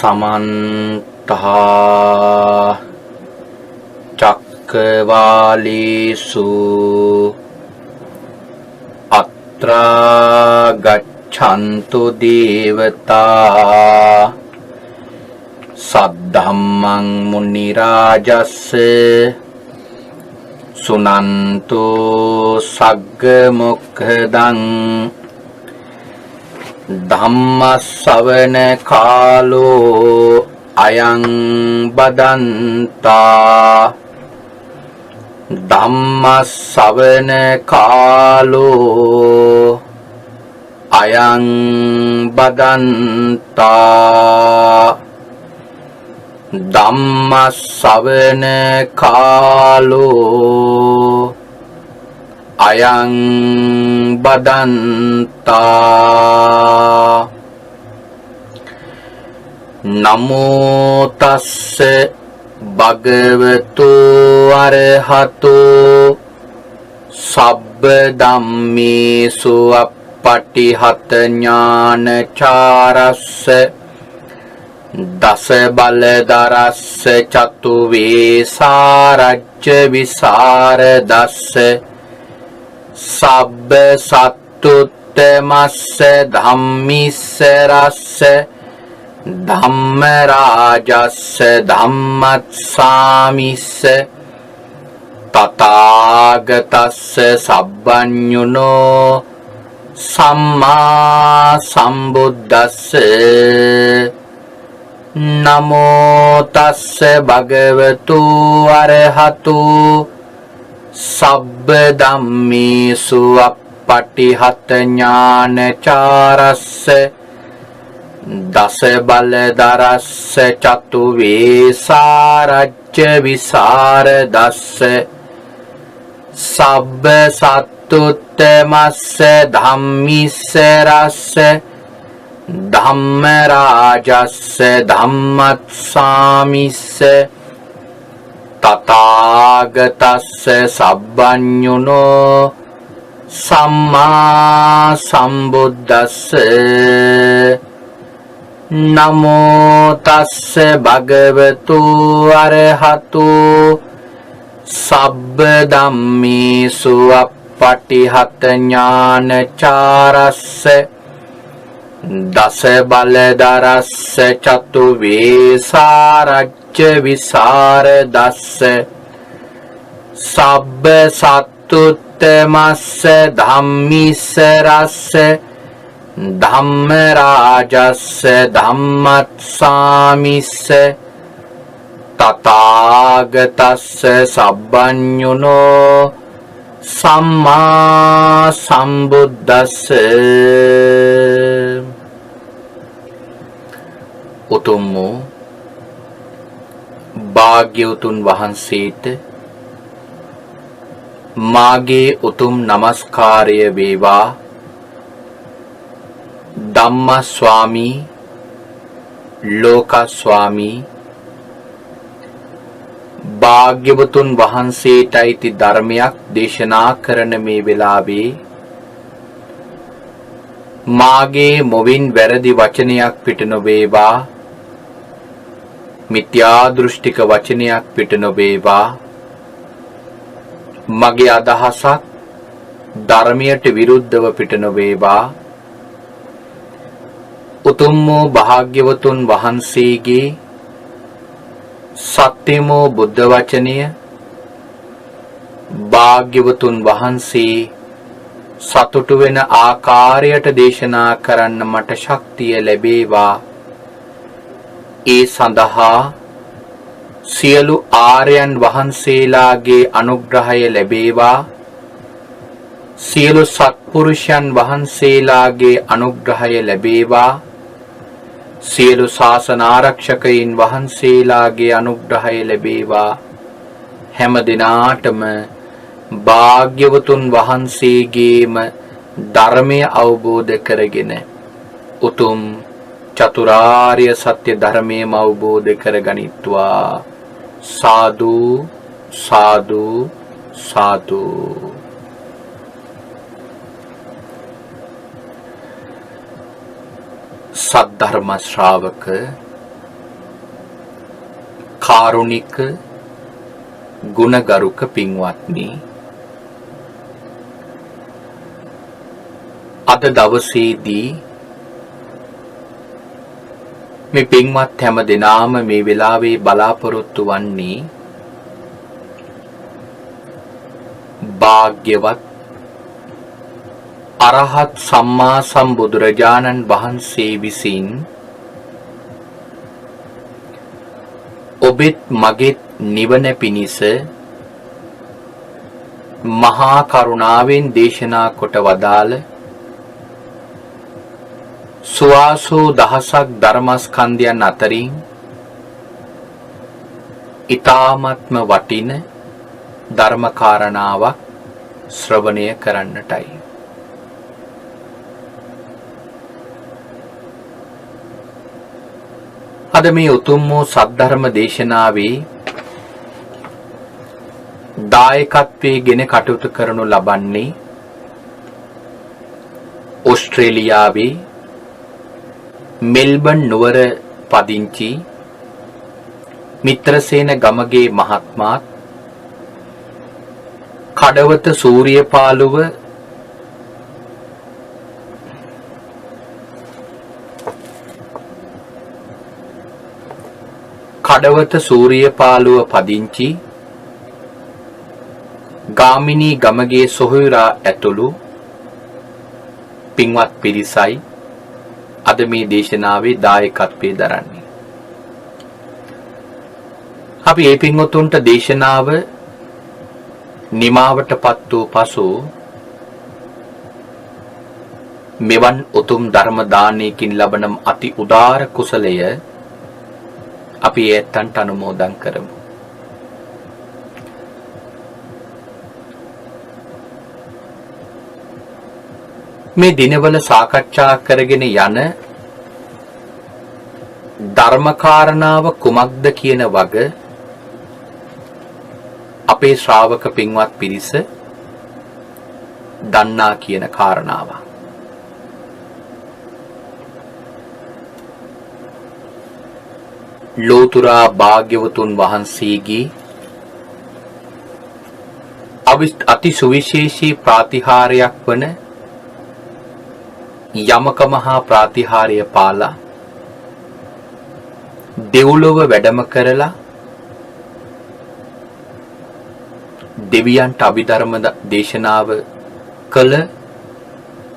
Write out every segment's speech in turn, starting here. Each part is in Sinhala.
समन्त चक्रवालेषु अत्र गच्छन्तु देवता सद्धम्मं मुनिराजस्य सुनन्तु सग्गमुखदं धम्मश्रवण कालो अयं बदन्ता धम्मश्रवण कालो अयं बदन्ता धम्मश्रवण कालो अयं बदन्ता नमो तस्से भगवतो अरहतो सब्ब धम्मेषु अपटिहत ज्ञानचारस्य दस बलधरस्य चतुर्वेशारज्य विशारदस्य सब्ब सत्तुत्तमस्य धम्मीश्वरस्य धम्मराजस्य धम्मस्वामिस्य तथागतस्य सब्बन्युनो सम्मा सम्बुद्धस्य नमो तस्य भगवतो अरहतो सब्ब धम्मेषु अपटिहत ज्ञानचारस्य दस बलधरस्य चतुर्वेशारज्य विशारदस्य सब्ब सत्तुत्तमस्य धम्मीश्वरस्य धम्मराजस्य धम्मस्वामिस्य तथागतस्य सब्बन्युनो सम्मा सम्बुद्धस्य नमो तस्य भगवतो अरहतो सब्ब धम्मेषु अपटिहत ज्ञानचारस्य दस बलधरस्य चतुर्वेशारज्य विशारदस्य सब्ब सत्तुत्तमस्य धम्मीश्वरस्य धम्मराजस्य धम्मस्वामिस्य तथागतस्य सब्बन्युनो सम्मा सम्बुद्धस्य උතුම් වූ භාග්‍යවතුන් වහන්සේට මාගේ උතුම් නමස්කාරය වේවා. ධම්ම ස්වාමී ලෝක ස්වාමී භාග්‍යවතුන් වහන්සේටයි ධර්මයක් දේශනා කරන මේ වෙලාවේ මාගේ මොවින් වැරදි වචනයක් පිට නොවේවා, මිත්‍යා දෘෂ්ටික වචනයක් පිට නොවේවා. මගේ අදහසක් ධර්මයට විරුද්ධව පිට නොවේවා. උතුම් වූ භාග්‍යවතුන් වහන්සේගේ සත්‍යමෝ බුද්ධ වචනය භාග්‍යවතුන් වහන්සේ සතුටු වෙන ආකාරයට දේශනා කරන්න මට ශක්තිය ලැබේවා. ඒ සඳහා සියලු ආර්යයන් වහන්සේලාගේ අනුග්‍රහය ලැබේවා. සියලු සත්පුරුෂයන් වහන්සේලාගේ අනුග්‍රහය ලැබේවා. සියලු ශාසන ආරක්ෂකයින් වහන්සේලාගේ අනුග්‍රහය ලැබේවා. හැම දිනාටම භාග්‍යවතුන් වහන්සේගේම ධර්මය අවබෝධ කරගෙන උතුම් චතුරාර්ය සත්‍ය ධර්මයම අවබෝධ කරගනිත්වා. සාදු සාදු සාදු. සද්ධර්ම ශ්‍රාවක කාරුණික ගුණගරුක පින්වත්නි, අද දවසේදී මේ පින්වත් හැම දෙනාම මේ වෙලාවේ බලාපොරොත්තු වන්නේ භාග්‍යවත් අරහත් සම්මා සම්බුදුරජාණන් වහන්සේ විසින් ඔබෙත් මගෙත් නිවන පිණිස මහා කරුණාවෙන් දේශනා කොට වදාළ සුවාසෝ දහසක් ධර්මස්කන්ධයන් අතරින් ඊ타ත්ම වටින ධර්ම කාරණාවක් ශ්‍රවණය කරන්නටයි. අද මේ උතුම් වූ සද්ධර්ම දේශනාවේ දායකත්වයේ ගෙන කටයුතු කරනු ලබන්නේ ඕස්ට්‍රේලියාවේ මෙල්බන් නුවර පදිංචි මිත්‍රසේන ගමගේ මහත්මාත් කඩවත සූරියපාලුව පදිංචි ගාමිණී ගමගේ සොහොයුරා ඇතුළු පින්වත් පිරිසයි අද මේ දේශනාවේ දායකත්වයේ දරන්නේ. අපි මේ පින්වතුන්ට දේශනාව නිමාවටපත් වූ පසු මෙවන් උතුම් ධර්ම දානයකින් ලබන අති උදාර කුසලය අපි ඒත්තන්ට අනුමෝදන් කරමු. මේ දිනවල සාකච්ඡා කරගෙන යන ධර්මකාරණාව කුමක්ද කියන වග අපේ ශ්‍රාවක පින්වත් පිරිස දන්නා කියන කාරණාව. ලෝතුරා භාග්‍යවතුන් වහන්සේගේ අති සුවිශේෂී ප්‍රාතිහාර්යයක් වන යමක මහා ප්‍රාතිහාර්ය පාලා දෙව්ලොව වැඩම කරලා දෙවියන්ට අභිධර්ම දේශනාව කළ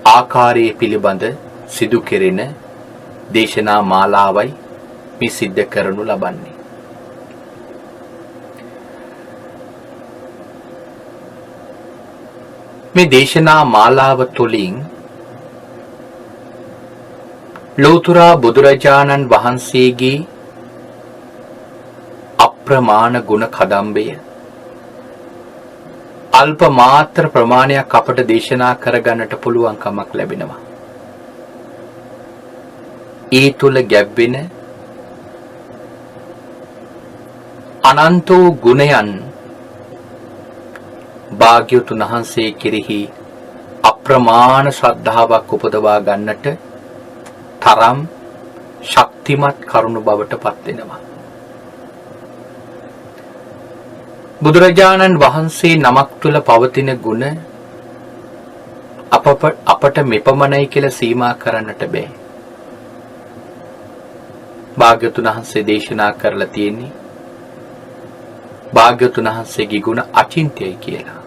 ආකාරයේ පිළිබඳ සිදු කෙරෙන දේශනා මාලාවයි මේ සිද්ධ කරනු ලබන්නේ. මේ දේශනා මාලාව තුළින් ලෝතුරා බුදුරජාණන් වහන්සේගේ අප්‍රමාණ ගුණ කදම්බය අල්ප මාත්‍ර ප්‍රමාණයක් අපට දේශනා කරගන්නට පුළුවන්කමක් ලැබෙනවා. ඒ තුල ගැබ්වෙන අනන්ත වූ ගුණයන් භාග්‍යවතුන් වහන්සේ කෙරෙහි අප්‍රමාණ ශ්‍රද්ධාවක් උපදවා ගන්නට තරම් ශක්තිමත් කරුණ බවට පත් වෙනවා. බුදුරජාණන් වහන්සේ නමක් තුල පවතින ගුණ අපට මෙපමණයි කියලා සීමා කරන්නට බෑ. භාග්‍යවතුන් වහන්සේ දේශනා කරලා තියෙන්නේ භාග්‍යවතුන් වහන්සේගේ ගුණ අචින්ත්‍යයි කියලා.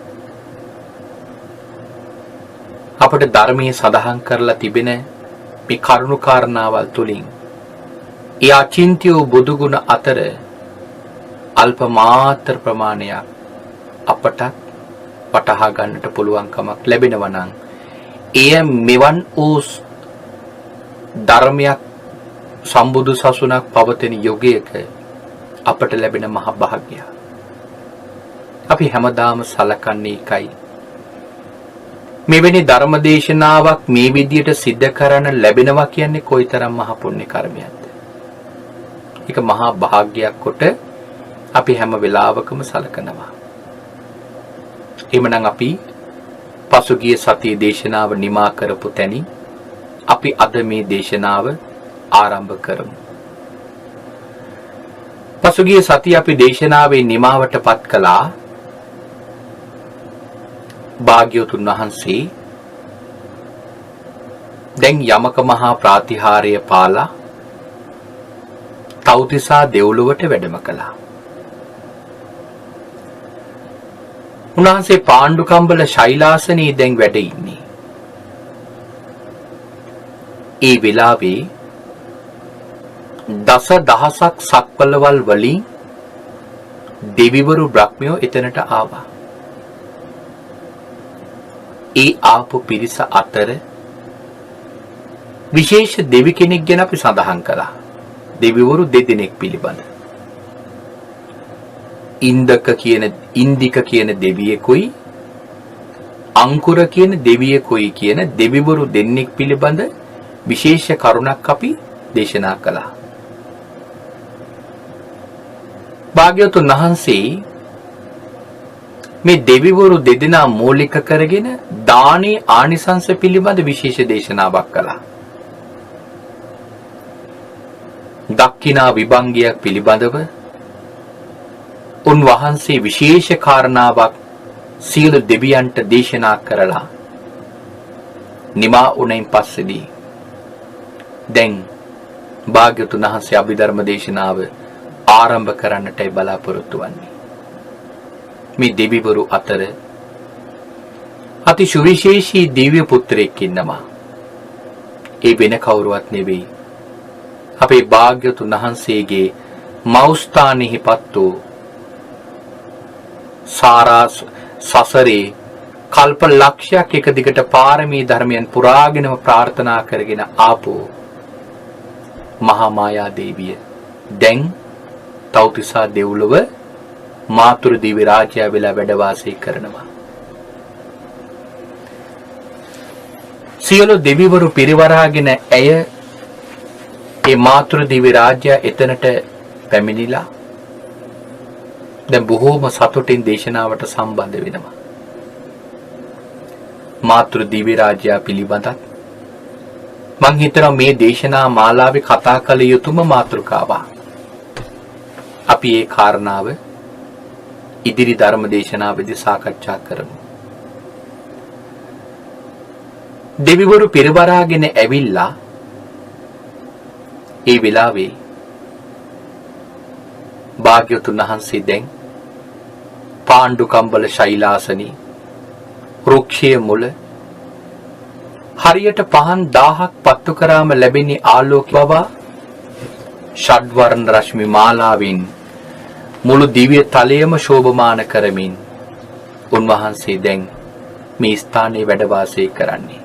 අපට ධර්මයේ සඳහන් කරලා තිබෙන මේ කරුණු කාරණාවල් තුලින් ඒ අචින්ත්‍ය වූ බුදු ගුණ අතර අල්ප මාත්‍ර ප්‍රමාණයක් අපට වටහා ගන්නට පුළුවන්කමක් ලැබෙනවා නම් එය මෙවන් වූ ධර්මයක් සම්බුදු සසුනක් පවතින යුගයක අපට ලැබෙන මහ භාග්‍යය. අපි හැමදාම සලකන්නේ එකයි. මෙවැනි ධර්ම දේශනාවක් මේ විදියට සිද්ධ කරන්න ලැබෙනවා කියන්නේ කොයිතරම් මහ පුණ්‍ය කර්මයක්ද? ඒක මහා භාග්‍යයක් කොට අපි හැම වෙලාවකම සලකනවා. එhmenan අපි පසුගිය සතියේ දේශනාව නිමා කරපු තැනින් අපි අද මේ දේශනාව ආරම්භ කරමු. පසුගිය සතිය අපි දේශනාවේ නිමාවට පත් කළා භාග්‍යවතුන් වහන්සේ දැන් යමක මහා ප්‍රාතිහාර්ය පාලා තව්තිසා දෙව්ලොවට වැඩම කළා. උන්වහන්සේ පාණ්ඩුකම්බල ශෛලාසනයේ දැන් වැඩ ඉන්නේ. ඒ වෙලාවේ දස දහසක් සක්වලවල් වලින් දෙවිවරු බ්‍රහ්මයෝ එතනට ආවා. ඒ ආපු පිරිස අතර විශේෂ දෙවි කෙනෙක් ගැන අපි සඳහන් කළා. දෙවිවරු දෙදෙනෙක් පිළිබඳ. ඉන්දික කියන දෙවියෙකුයි අංකුර කියන දෙවියෙකුයි කියන දෙවිවරු දෙන්නෙක් පිළිබඳ විශේෂ කරුණක් අපි දේශනා කළා. භාග්‍යවතුන් වහන්සේ මේ දෙවිවරු දෙදෙනා මූලික කරගෙන දානේ ආනිසංස පිළිබඳ විශේෂ දේශනාවක් කළා. දක්ඛිනා විභංගයක් පිළිබඳව උන්වහන්සේ විශේෂ කාරණාවක් සියලු දෙවියන්ට දේශනා කරලා නිමා උනෙන් පස්සේදී දැන් භාග්‍යවතුන් වහන්සේ අභිධර්ම දේශනාව ආරම්භ කරන්නටයි බලාපොරොත්තු වෙන්නේ. මේ දෙවිවරු අතර අති සුවිශේෂී දිව්‍ය පුත්‍රයෙක් ඉන්නවා. ඒ වෙන කවුරුවත් නෙවෙයි. අපේ භාග්‍යවතුන් වහන්සේගේ මෞස්ථානෙහිපත් වූ සාරා සසරේ කල්ප ලක්ෂයක් එක දිගට පාරමී ධර්මයන් පුරාගෙනම ප්‍රාර්ථනා කරගෙන ආපු මහා මායා දේවිය දැන් තව්තිසා දෙව්ලොව මාතුරු දිව්‍ය රාජ්‍යය වෙලා වැඩ වාසය කරනවා. සියලු දෙවිවරු පිරිවරාගෙන ඇය ඒ මාතුරු දිව්‍ය රාජ්‍යය එතනට පැමිණිලා දැන් බොහෝම සතුටින් දේශනාවට සම්බන්ධ වෙනවා. මාතුරු දිව්‍ය රාජ්‍යය පිළිබඳත් මං හිතනවා මේ දේශනා මාලාවේ කතා කළ යුතුම මාතෘකාවක්. අපි ඒ කාරණාව ඉදිරි ධර්ම දේශනාවේදී සාකච්ඡා කරමු. දෙවිවරු පිරිවරාගෙන ඇවිල්ලා ඒ වෙලාවේ භාග්‍යවතුන් වහන්සේ දැන් පාණ්ඩුකම්බල ශෛලාසනී රුක්ෂයේ මුල හරියට පහන් 1000ක් පත්තු කරාම ලැබෙන ආලෝක බව ෂඩ්වර්ණ රශ්මි මාලාවෙන් මුළු දිව්‍ය තලයේම ශෝභමාන කරමින් උන්වහන්සේ දැන් මේ ස්ථානයේ වැඩ වාසය කරන්නේ.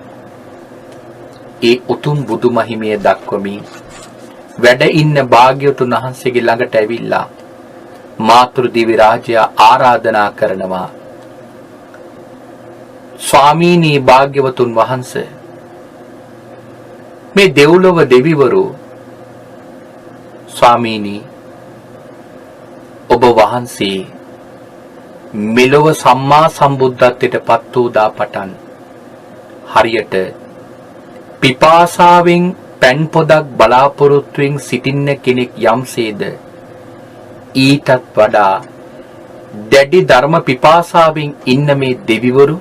ඒ උතුම් බුදු මහිමය දක්වමින් වැඩ ඉන්න භාග්‍යවතුන් වහන්සේගේ ළඟට ඇවිල්ලා මාතෘ දිව්‍ය රාජ්‍ය ආරාධනා කරනවා. ස්වාමීනි භාග්‍යවතුන් වහන්සේ මේ දෙව්ලොව දෙවිවරු ස්වාමීනි ඔබ වහන්සේ මෙලොව සම්මා සම්බුද්ධත්වයට පත් වූ දා පටන් හරියට පිපාසාවෙන් පැන් පොදක් බලාපොරොත්තුවෙන් සිටින්න කෙනෙක් යම්සේද ඊටත් වඩා දැඩි ධර්ම පිපාසාවෙන් ඉන්න මේ දෙවිවරු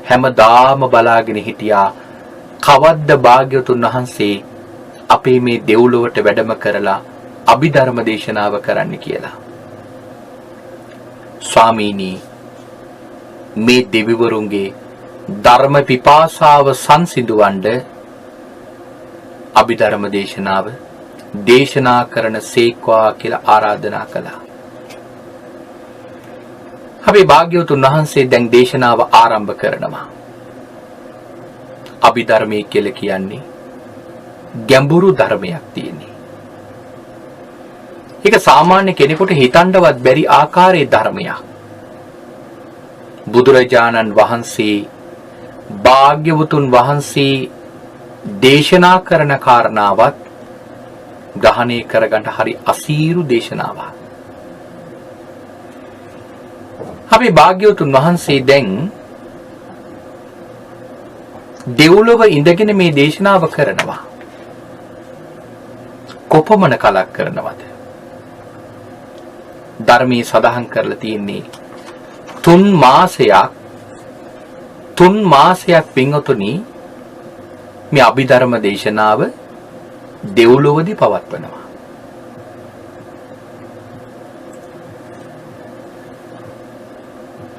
හැමදාම බලාගෙන හිටියා කවද්ද භාග්‍යවතුන් වහන්සේ අපේ මේ දෙව්ලොවට වැඩම කරලා අභිධර්ම දේශනාව කරන්න කියලා. ස්වාමීනි මේ දෙවිවරුන්ගේ ධර්ම පිපාසාව සංසිඳවන්න අභිධර්ම දේශනාව දේශනා කරන සේක්වා කියලා ආරාධනා කළා. අපේ භාග්‍යවතුන් වහන්සේ දැන් දේශනාව ආරම්භ කරනවා. අභිධර්මයේ කියලා කියන්නේ ගැඹුරු ධර්මයක් තියෙන්නේ. ඒක සාමාන්‍ය කෙනෙකුට හිතන්නවත් බැරි ආකාරයේ ධර්මයක්. බුදුරජාණන් වහන්සේ භාග්‍යවතුන් වහන්සේ දේශනා කරන කාරණාවත් ග්‍රහණය කරගන්න හරි අසීරු දේශනාවක්. අපි භාග්‍යවතුන් වහන්සේ දැන් දෙව්ලොව ඉඳගෙන මේ දේශනාව කරනවා. කොපමණ කලක් කරනවද? ධර්මයේ සඳහන් කරලා තියෙන්නේ තුන් මාසයක් පින්වතුනි මේ අභිධර්ම දේශනාව දෙව්ලොවදී පවත්වනවා.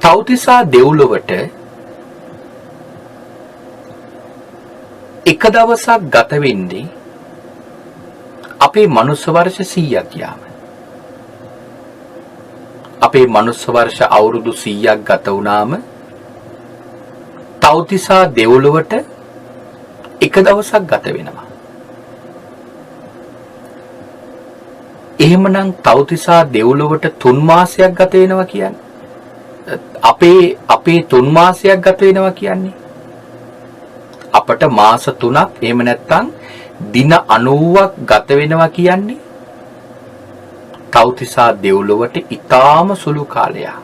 තව්තිසා දෙව්ලොවට එක දවසක් ගත වෙන්නේ අපේ මනුස්ස වර්ෂ 100ක් යාම. අපේ මනුස්ස වර්ෂ අවුරුදු 100ක් ගත වුණාම තව්තිසා දෙව්ලොවට එක දවසක් ගත වෙනවා. එහෙමනම් තව්තිසා දෙව්ලොවට 3 මාසයක් ගත වෙනවා කියන්නේ අපේ 3 මාසයක් ගත වෙනවා කියන්නේ අපට මාස 3ක් එහෙම නැත්නම් දින 90ක් ගත වෙනවා කියන්නේ තව්තිසා දෙව්ලොවට ඊටාම සුළු කාලයක්.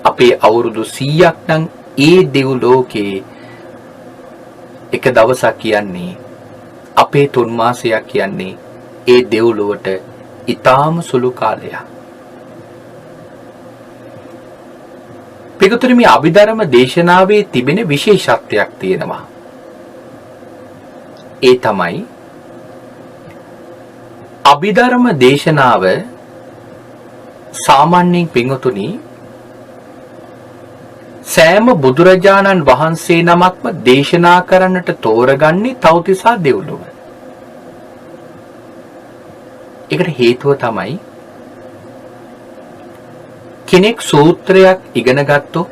අපේ අවුරුදු 100ක් නම් ඒ දෙව්ලෝකේ එක දවසක් කියන්නේ අපේ 3 මාසයක් කියන්නේ ඒ දෙව්ලොවට ඊටාම සුළු කාලයක්. පිටුතුනි මේ අභිධර්ම දේශනාවේ තිබෙන විශේෂත්වයක් තියෙනවා. ඒ තමයි අභිධර්ම දේශනාව සාමාන්‍යයෙන් පිටුතුනි සෑම බුදුරජාණන් වහන්සේ නමක්ම දේශනා කරන්නට තෝරගන්නේ තව්තිසා දෙව්ලොව. ඒකට හේතුව තමයි කෙනෙක් සූත්‍රයක් ඉගෙන ගත්තොත්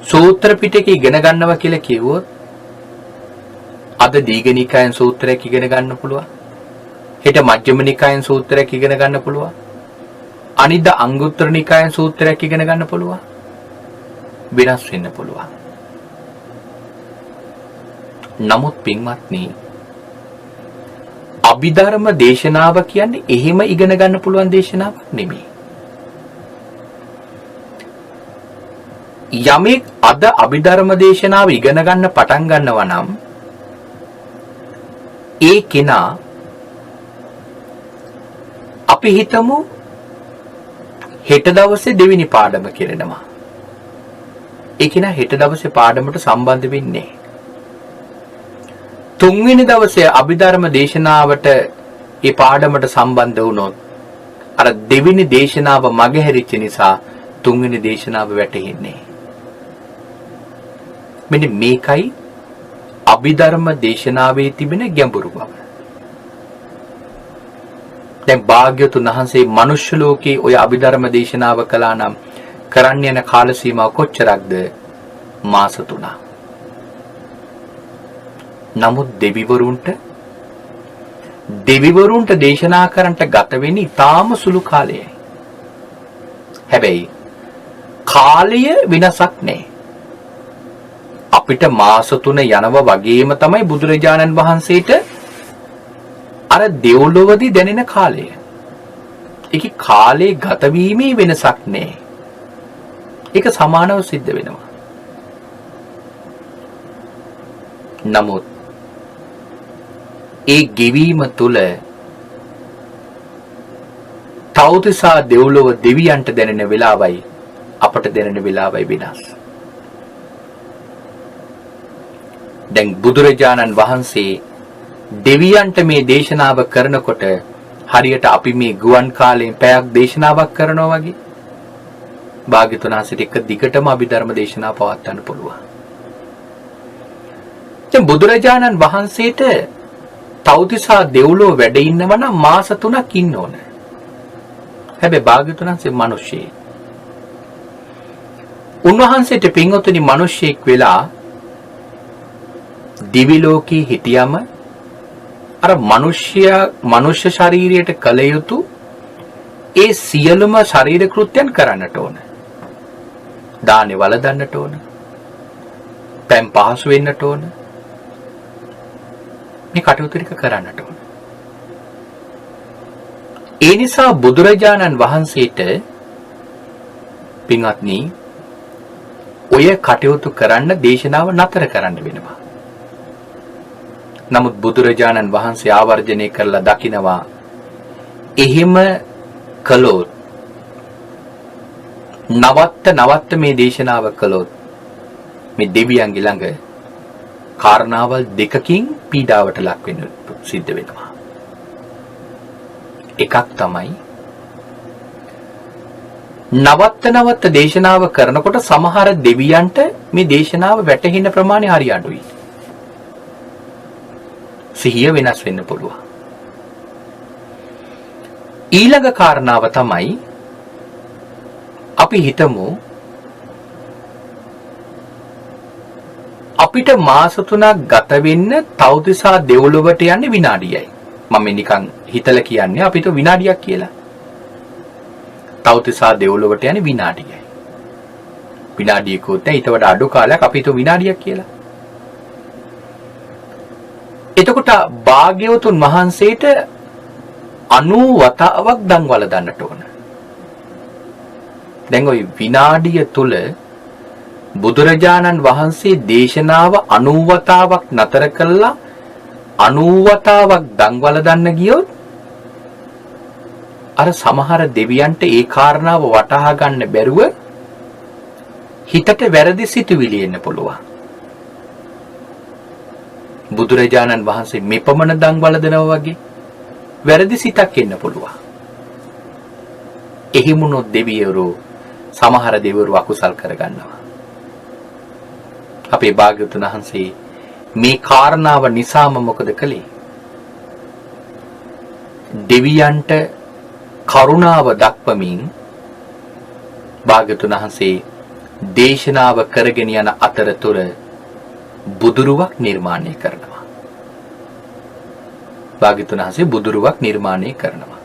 සූත්‍ර පිටකේ ඉගෙන ගන්නවා කියලා කිව්වොත් අද දීඝනිකායන් සූත්‍රයක් ඉගෙන ගන්න පුළුවන්. හෙට මජ්ක්‍ධිම නිකායන් සූත්‍රයක් ඉගෙන ගන්න පුළුවන්. අනිද්දා අංගුත්තර නිකායන් සූත්‍රයක් ඉගෙන ගන්න පුළුවන්. වෙනස් වෙන්න පුළුවන්. නමුත් පින්වත්නි අභිධර්ම දේශනාව කියන්නේ එහෙම ඉගෙන ගන්න පුළුවන් දේශනාවක් නෙමෙයි. යමෙක් අද අභිධර්ම දේශනාව ඉගෙන ගන්න පටන් ගන්නවා නම් ඒ කෙනා අපි හිතමු හෙට දවසේ දෙවෙනි පාඩම කරනවා. ඒ කෙනා හෙට දවසේ පාඩමට සම්බන්ධ වෙන්නේ නැහැ. තුන්වෙනි දවසේ අභිධර්ම දේශනාවට ඒ පාඩමට සම්බන්ධ වුණොත් අර දෙවෙනි දේශනාව මගහැරිච්ච නිසා තුන්වෙනි දේශනාව වැටහෙන්නේ. මෙන්න මේකයි අභිධර්ම දේශනාවේ තිබෙන ගැඹුරු බව. දැන් භාග්‍යවතුන් වහන්සේ මනුෂ්‍ය ලෝකේ ඔය අභිධර්ම දේශනාව කළා නම් කරන්න යන කාල සීමාව කොච්චරක්ද? මාස 3ක්. නමුත් දෙවිවරුන්ට දේශනා කරන්නට ගත වෙන්නේ ඊටාම සුළු කාලයයි. හැබැයි කාලය වෙනසක් නැහැ. අපිට මාස 3 යනවා වගේම තමයි බුදුරජාණන් වහන්සේට අර දෙව්ලොවදී දැනෙන කාලය. ඒකේ කාලේ ගත වීමේ වෙනසක් නැහැ. ඒක සමානව සිද්ධ වෙනවා. නමුත් ඒ ගෙවීම තුල තව්තිසා දෙව්ලොව දෙවියන්ට දැනෙන වෙලාවයි අපට දැනෙන වෙලාවයි වෙනස්. දැන් බුදුරජාණන් වහන්සේ දෙවියන්ට මේ දේශනාව කරනකොට හරියට අපි මේ ගුවන් කාලයෙන් පැයක් දේශනාවක් කරනවා වගේ භාග්‍යවතුන් වහන්සේට එක දිගටම අභිධර්ම දේශනාව පවත්වන්න පුළුවන්. දැන් බුදුරජාණන් වහන්සේට තව්තිසා දෙව්ලොව වැඩ ඉන්නව නම් මාස 3ක් ඉන්න ඕන. හැබැයි භාග්‍යවතුන් වහන්සේ මිනිස්සෙක්. උන්වහන්සේට පින්වතුනි මිනිස්සෙක් වෙලා දිවි ලෝකේ හිටියම අර මනුෂ්‍ය ශරීරයට කල යුතු ඒ සියලුම ශරීර කෘත්‍යයන් කරන්නට ඕන. දානේ වළඳන්නට ඕන. පෑන් පහසු වෙන්නට ඕන. මේ කටයුතු ටික කරන්නට ඕන. ඒ නිසා බුදුරජාණන් වහන්සේට පින්වත්නි ඔය කටයුතු කරන්න දේශනාව නතර කරන්න වෙනවා. නමුත් බුදුරජාණන් වහන්සේ ආවර්ජනය කරලා දකිනවා එහෙම කළොත් නවත්ත මේ දේශනාව කළොත් මේ දෙවියන්ගේ ළඟ කාරණාවල් දෙකකින් පීඩාවට ලක් වෙන්න සිද්ධ වෙනවා. එකක් තමයි නවත්ත දේශනාව කරනකොට සමහර දෙවියන්ට මේ දේශනාව වැටහෙන ප්‍රමාණය හරි අඩුයි. සිහිය වෙනස් වෙන්න පුළුවන්. ඊළඟ කාරණාව තමයි අපි හිතමු අපිට මාස 3ක් ගත වෙන්න තව්තිසා දෙව්ලොවට යන්නේ විනාඩියයි. මම නිකන් හිතලා කියන්නේ අපිට විනාඩියක් කියලා. තව්තිසා දෙව්ලොවට යන්නේ විනාඩියයි. විනාඩියකුත් ඊට වඩා අඩු කාලයක් අපිට විනාඩියක් කියලා. එතකොට භාග්‍යවතුන් වහන්සේට 90 වතාවක් දන්වල දන්නට ඕන. දැන් ওই විනාඩිය තුල බුදුරජාණන් වහන්සේ දේශනාව 90 වතාවක් නතර කළා 90 වතාවක් දන්වල දන්න ගියොත් අර සමහර දෙවියන්ට ඒ කාරණාව වටහා ගන්න බැරුව හිතට වැරදි සිතුවිලි එන්න පුළුවන්. බුදුරජාණන් වහන්සේ මෙපමණ දන්වල දෙනවා වගේ වැරදි සිතක් එන්න පුළුවන්. එහිමුණොත් දෙවියෝ සමහර දෙවිවරු අකුසල් කරගන්නවා. අපේ භාග්‍යවතුන් වහන්සේ මේ කාරණාව නිසාම මොකද කළේ? දෙවියන්ට කරුණාව දක්වමින් භාග්‍යවතුන් වහන්සේ දේශනාව කරගෙන යන අතරතුර බුදුරුවක් නිර්මාණය කරනවා. භාග්‍යවතුන් වහන්සේ බුදුරුවක් නිර්මාණය කරනවා.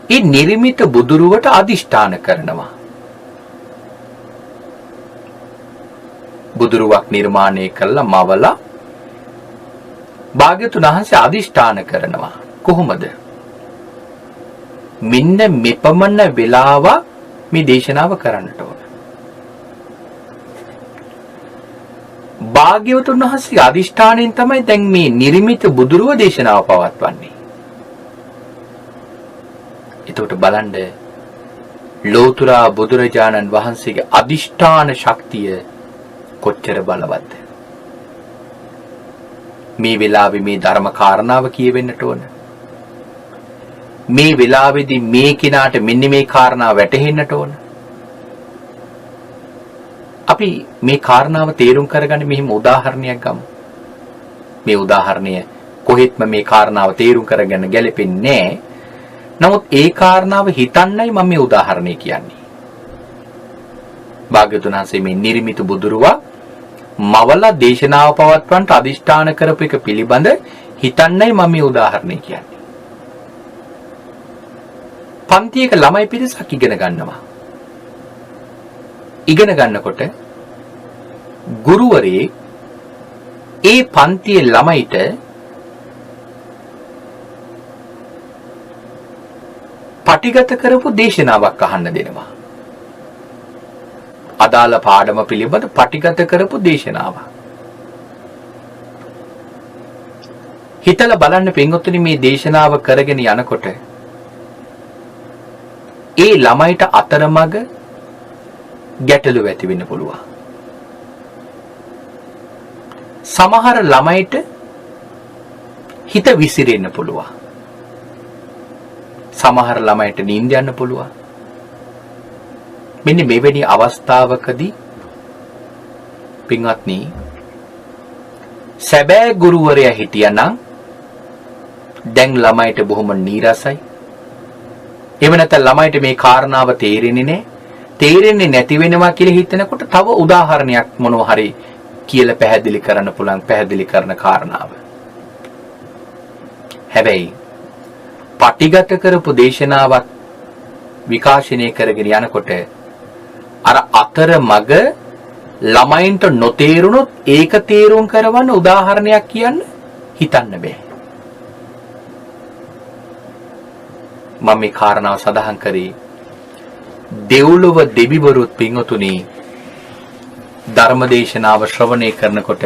ඒ නිර්මිත බුදුරුවට අදිෂ්ඨාන කරනවා. බුදුරුවක් නිර්මාණය කළා මවලා භාග්‍යවතුන් වහන්සේ අදිෂ්ඨාන කරනවා. කොහොමද? මෙන්න මෙපමණ වෙලාව මේ දේශනාව කරන්නට ඕන. භාග්‍යවතුන් වහන්සේ අදිෂ්ඨාණයෙන් තමයි දැන් මේ නිර්මිත බුදුරුව දේශනාව පවත්වන්නේ. එතකොට බලන්න ලෝතර බුදුරජාණන් වහන්සේගේ අදිෂ්ඨාන ශක්තිය කොච්චර බලවත්ද? මේ වෙලාවේ මේ ධර්ම කාරණාව කියවෙන්නට ඕන. මේ වෙලාවේදී මේ කිනාට මෙන්න මේ කාරණාව වැටහෙන්නට ඕන. අපි මේ කාරණාව තේරුම් කරගන්න මෙහිම උදාහරණයක් ගමු. මේ උදාහරණය කොහෙත්ම මේ කාරණාව තේරුම් කරගන්න ගැලපෙන්නේ නැහැ. නමුත් ඒ කාරණාව හිතන්නයි මම මේ උදාහරණය කියන්නේ. භාග්‍යවතුන් වහන්සේ මේ නිර්මිත බුදුරුවා මවලා දේශනාව පවත්වන්නට අදිෂ්ඨාන කරපු එක පිළිබඳ හිතන්නයි මම මේ උදාහරණය කියන්නේ. පන්තියක ළමයි පිරිසක් ඉගෙන ගන්නවා. ඉගෙන ගන්නකොට ගුරුවරේ ඒ පන්තියේ ළමයිට පටිගත කරපු දේශනාවක් අහන්න දෙනවා. අදාළ පාඩම පිළිබඳ පටිගත කරපු දේශනාවක්. හිතලා බලන්න පින්වත්නි මේ දේශනාව කරගෙන යනකොට ඒ ළමයිට අතරමඟ ගැටලු ඇති වෙන්න පුළුවන්. සමහර ළමයිට හිත විසිරෙන්න පුළුවන්. සමහර ළමයිට නිින්ද යන්න පුළුවන්. මෙන්න මෙවැනි අවස්ථාවකදී පින්වත්නි සැබෑ ගුරුවරයා හිටියානම් දැන් ළමයිට බොහොම නීරසයි. එහෙම නැත්නම් ළමයිට මේ කාරණාව තේරෙන්නේ නැහැ. තේරෙන්නේ නැති වෙනවා කියලා හිතනකොට තව උදාහරණයක් මොනවා හරි කියලා පැහැදිලි කරන්න පුළුවන් පැහැදිලි කරන කාරණාව. හැබැයි පටිගත කරපු දේශනාවක් විකාශනය කරගෙන යනකොට අර අතර මග ළමයින්ට නොතේරුණොත් ඒක තේරුම් කරවන්න උදාහරණයක් කියන්න හිතන්න බෑ. මම මේ කාරණාව සඳහන් කරේ දෙව්ලොව දෙවිවරුත් පින්වතුනි ධර්මදේශනාව ශ්‍රවණය කරනකොට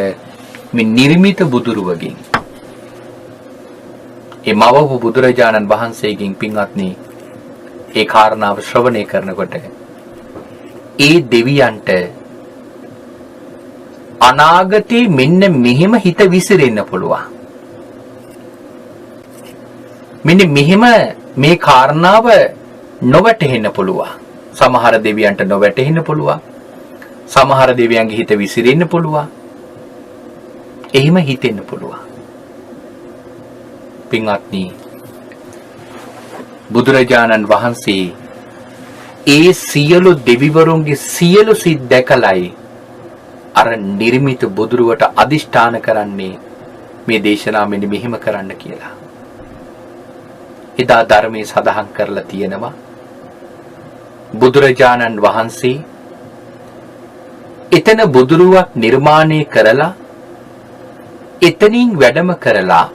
මේ නිර්මිත බුදුරුවගෙන් ඒ මවපු බුදුරජාණන් වහන්සේගෙන් පින්වත්නි ඒ කාරණාව ශ්‍රවණය කරනකොට ඒ දෙවියන්ට අනාගතේ මෙන්න මෙහෙම හිත විසිරෙන්න පුළුවන්. මෙන්න මෙහෙම මේ කාරණාව නොවැටහෙන්න පුළුවන්. සමහර දෙවියන්ට නොවැටහෙන්න පුළුවන්. සමහර දෙවියන්ගේ හිත විසිරෙන්න පුළුවන්. එහෙම හිතෙන්න පුළුවන්. පින්වත්නි බුදුරජාණන් වහන්සේ ඒ සියලු දෙවිවරුන්ගේ සියලු සිත් දැකලයි අර නිර්මිත බුදුරුවට අදිෂ්ඨාන කරන්නේ මේ දේශනාව මෙන්න මෙහෙම කරන්න කියලා. එදා ධර්මයේ සඳහන් කරලා තියෙනවා බුදුරජාණන් වහන්සේ එතන බුදුරුවක් නිර්මාණය කරලා එතනින් වැඩම කරලා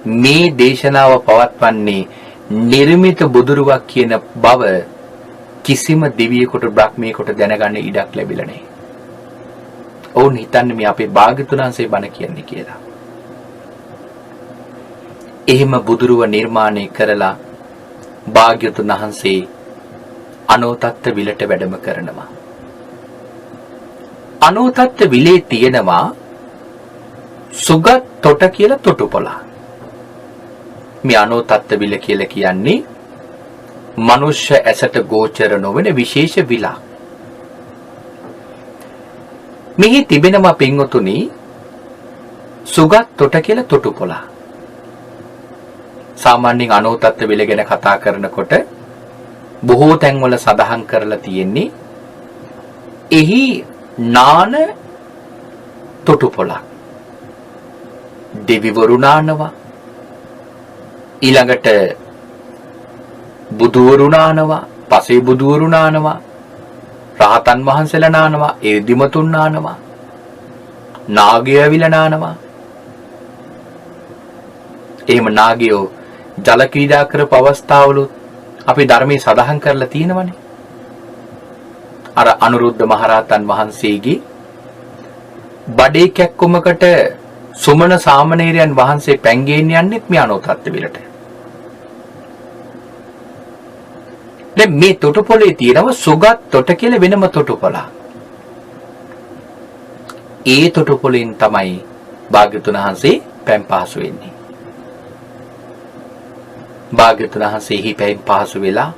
මේ දේශනාව පවත්වන්නේ නිර්මිත බුදුරුවක් කියන බව කිසිම දෙවියෙකුට බ්‍රහ්මයෙකුට දැනගන්න ඉඩක් ලැබිලා නැහැ. ඔවුන් හිතන්නේ මේ අපේ භාග්‍යතුන් වහන්සේ බණ කියන්නේ කියලා. එහෙම බුදුරුව නිර්මාණය කරලා භාග්‍යතුන් වහන්සේ අනෝතත්ත විලට වැඩම කරනවා. අනෝතත්ත විලේ තියෙනවා සුගත් තොට කියලා තොටුපොළ. මේ අනෝතත්ත විල කියලා කියන්නේ මනුෂ්‍ය ඇසට ගෝචර නොවන විශේෂ විලක්. මෙහි තිබෙනවා පින්වතුනි සුගත් තොට කියලා තොටුපොළ. සාමාන්‍යයෙන් අනෝතත්ත විල ගැන කතා කරනකොට බොහෝ තැන්වල සඳහන් කරලා තියෙන්නේ එහි නාන තොටුපොළක්. දෙවිවරු නානවා. ඊළඟට බුදුවරු නානවා, පසේ බුදුවරු නානවා, රහතන් වහන්සේලා නානවා, එදිමතුන් නානවා, නාගයෝ ඇවිල්ලා නානවා. එහෙම නාගයෝ ජල ක්‍රීඩා කරපු අවස්ථාවලුත් අපි ධර්මයේ සඳහන් කරලා තියෙනවනේ. අර අනුරුද්ධ මහරහතන් වහන්සේගේ බඩේ කැක්කුමකට සුමන සාමණේරයන් වහන්සේ පැංගේන්න යන්නෙත් මේ අනෝතත්ත විලට. දැන් මේ තොටුපොළේ තියෙනවා සුගත් තොට කියලා වෙනම තොටුපොළ. ඒ තොටුපොළෙන් තමයි භාග්‍යතුන් වහන්සේ පැන් පහසු වෙන්නේ. භාග්‍යතුන් වහන්සේ එහි පැන් පහසු වෙලා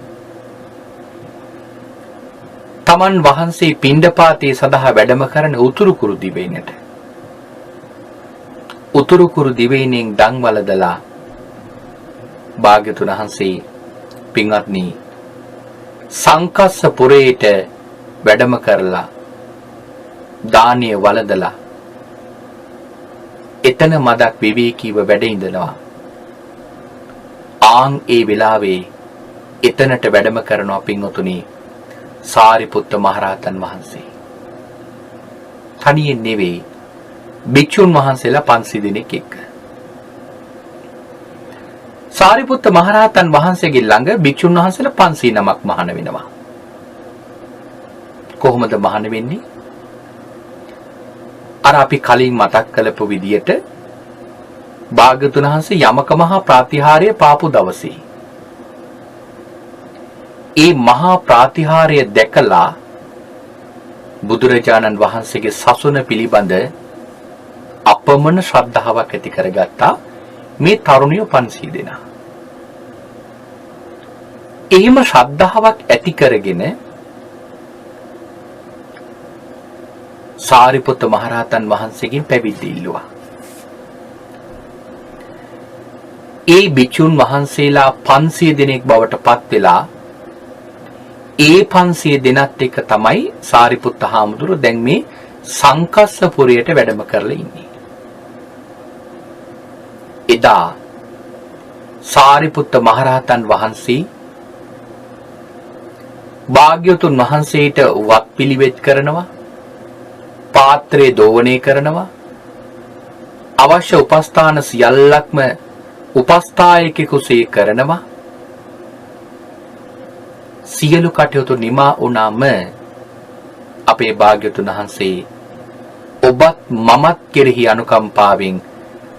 තමන් වහන්සේ පිණ්ඩපාතයේ සඳහා වැඩම කරන උතුරු කුරු දිවයිනට උතුරු කුරු දිවයිනෙන් දන් වළඳලා භාග්‍යතුන් වහන්සේ පින්වත්නි සංකස්ස පුරේට වැඩම කරලා දානීය වළඳලා එතන මදක් විවේකීව වැඩ ඉඳනවා. ආන් ඒ වෙලාවේ එතනට වැඩම කරනවා පින්වතුනි සාරිපුත්ත මහරහතන් වහන්සේ. තනියෙන් නෙවෙයි භික්ෂුන් වහන්සේලා 500 දෙනෙක් එක්ක. සාරිපුත්ත මහරහතන් වහන්සේගේ ළඟ භික්ෂුන් වහන්සේලා 500 නමක් මහාන වෙනවා. කොහොමද මහාන වෙන්නේ? අර අපි කලින් මතක් කළපු විදියට භාග්‍යවතුන් වහන්සේ යමක මහා ප්‍රාතිහාර්ය පාපු දවසේ ඒ මහා ප්‍රාතිහාර්ය දැකලා බුදුරජාණන් වහන්සේගේ සසුන පිළිබඳ අපමණ ශ්‍රද්ධාවක් ඇති කරගත්තා මේ තරුණියෝ 500 දෙනා. එහෙම ශ්‍රද්ධාවක් ඇති කරගෙන සාරිපුත්ත මහරහතන් වහන්සේගෙන් පැවිදි ඉල්ලුවා. ඒ භික්ෂුන් වහන්සේලා 500 දෙනෙක් බවට පත් වෙලා ඒ 500 දෙනත් එක්ක තමයි සාරිපුත්ත හාමුදුරුවෝ දැන් මේ සංකස්ස පුරයට වැඩම කරලා ඉන්නේ. එදා සාරිපුත්ත මහරහතන් වහන්සේ භාග්‍යවතුන් වහන්සේට වත් පිළිවෙත් කරනවා, පාත්‍රය දෝවණය කරනවා, අවශ්‍ය උපස්ථාන සියල්ලක්ම උපස්ථායකෙකුසේ කරනවා. සියලු කටයුතු නිමා වුණාම අපේ භාග්‍යවතුන් වහන්සේ ඔබත් මමත් කෙරෙහි අනුකම්පාවෙන්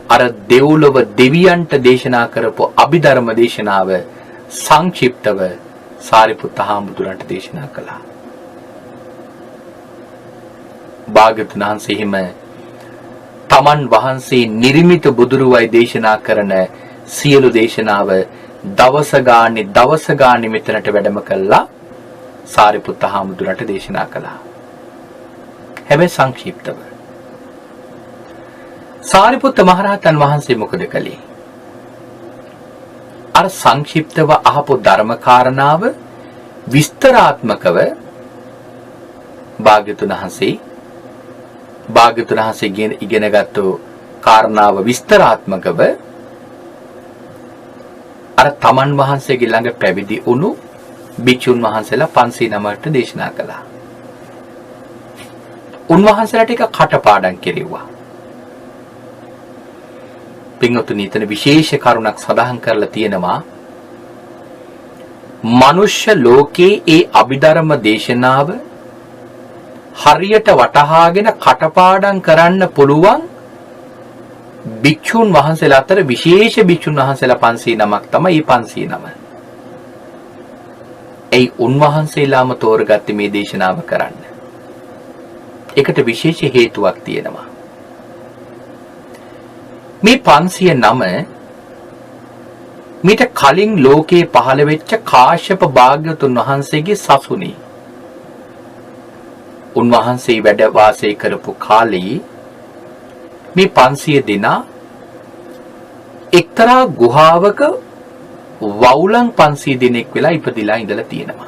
අර දෙව්ලොව දෙවියන්ට දේශනා කරපු අභිධර්ම දේශනාව සංක්ෂිප්තව සාරිපුත්ත හාමුදුරන්ට දේශනා කළා. භාග්‍යවතුන් වහන්සේ හිම තමන් වහන්සේ නිර්මිත බුදුරුවයි දේශනා කරන සියලු දේශනාව දවස ගානේ මෙතනට වැඩම කළා සාරිපුත්ත හාමුදුරන්ට දේශනා කළා. හැබැයි සංක්ෂිප්තව. සාරිපුත්ත මහරහතන් වහන්සේ මොකද කළේ? අර සංක්ෂිප්තව අහපු ධර්ම කාරණාව විස්තරාත්මකව භාග්‍යවතුන් වහන්සේ ඉගෙනගත්තු කාරණාව විස්තරාත්මකව අර තමන් වහන්සේගේ ළඟ පැවිදි වුණු භික්ෂුන් වහන්සේලා 509ට දේශනා කළා. උන්වහන්සේලාට එක කටපාඩම් කෙරෙව්වා. පින්වතුනි, ඊතන විශේෂ කරුණක් සඳහන් කරලා තියෙනවා. මනුෂ්‍ය ලෝකේ ඒ අභිධර්ම දේශනාව හරියට වටහාගෙන කටපාඩම් කරන්න පුළුවන් භික්ෂුන් වහන්සේලා අතර විශේෂ භික්ෂුන් වහන්සේලා 509ක් තමයි මේ 509. ඒ උන්වහන්සේලාම තෝරගත්තේ මේ දේශනාව කරන්න. ඒකට විශේෂ හේතුවක් තියෙනවා. මේ 509 මීට කලින් ලෝකේ පහළ වෙච්ච කාශ්‍යප භාග්‍යවතුන් වහන්සේගේ සසුනේ. උන්වහන්සේ වැඩ වාසය කරපු කාලේ මේ 500 දෙනා එක්තරා ගුහාවක වවුලන් 500 දෙනෙක් වෙලා ඉපදිලා ඉඳලා තියෙනවා.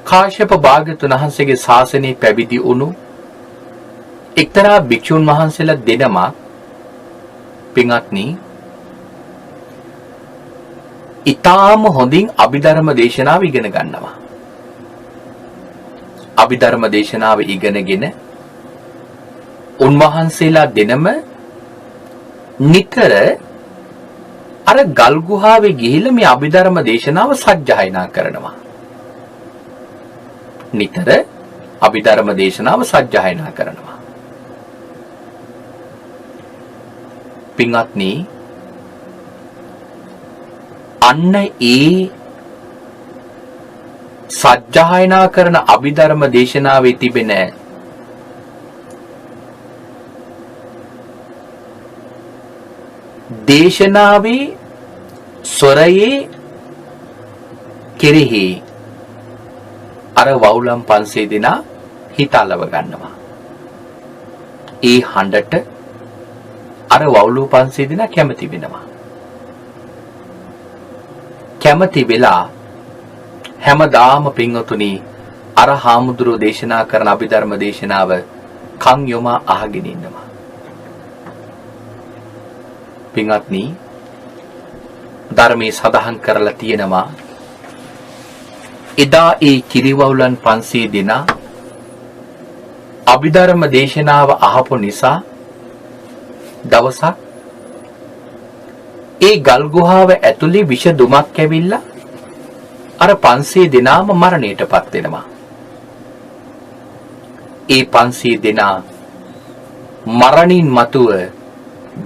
කාශ්‍යප භාග්‍යවතුන් වහන්සේගේ ශාසනයේ පැවිදි වුණු එක්තරා භික්ෂුන් වහන්සේලා දෙනමක් පින්වත්නි ඊටාම හොඳින් අභිධර්ම දේශනාව ඉගෙන ගන්නවා. අභිධර්ම දේශනාව ඉගෙනගෙන උන්වහන්සේලා දෙනම නිතර අර ගල් ගුහාවේ ගිහිල්ලා මේ අභිධර්ම දේශනාව සජ්ජායනා කරනවා. නිතර අභිධර්ම දේශනාව සජ්ජායනා කරනවා. පින්වත්නි, අන්න ඒ සජ්ජායනා කරන අභිධර්ම දේශනාවේ තිබෙන දේශනාවේ ස්වරයේ කෙරෙහි අර වවුලම් 500 දෙනා හිතලව ගන්නවා. ඒ හඬට අර වවුලු 500 දෙනා කැමති වෙනවා. කැමති වෙලා හැමදාම පින්වතුනි අර හාමුදුරුවෝ දේශනා කරන අභිධර්ම දේශනාව කන් යොමා අහගෙන ඉන්නවා. පින්වත්නි, ධර්මයේ සඳහන් කරලා තියෙනවා එදා ඒ කිරිවවුලන් 500 දෙනා අභිධර්ම දේශනාව අහපු නිසා දවසක් ඒ ගල් ගුහාව ඇතුලේ විෂ දුමක් ඇවිල්ලා අර 500 දෙනාම මරණයටපත් වෙනවා. ඒ 500 දෙනා මරණින් මතුව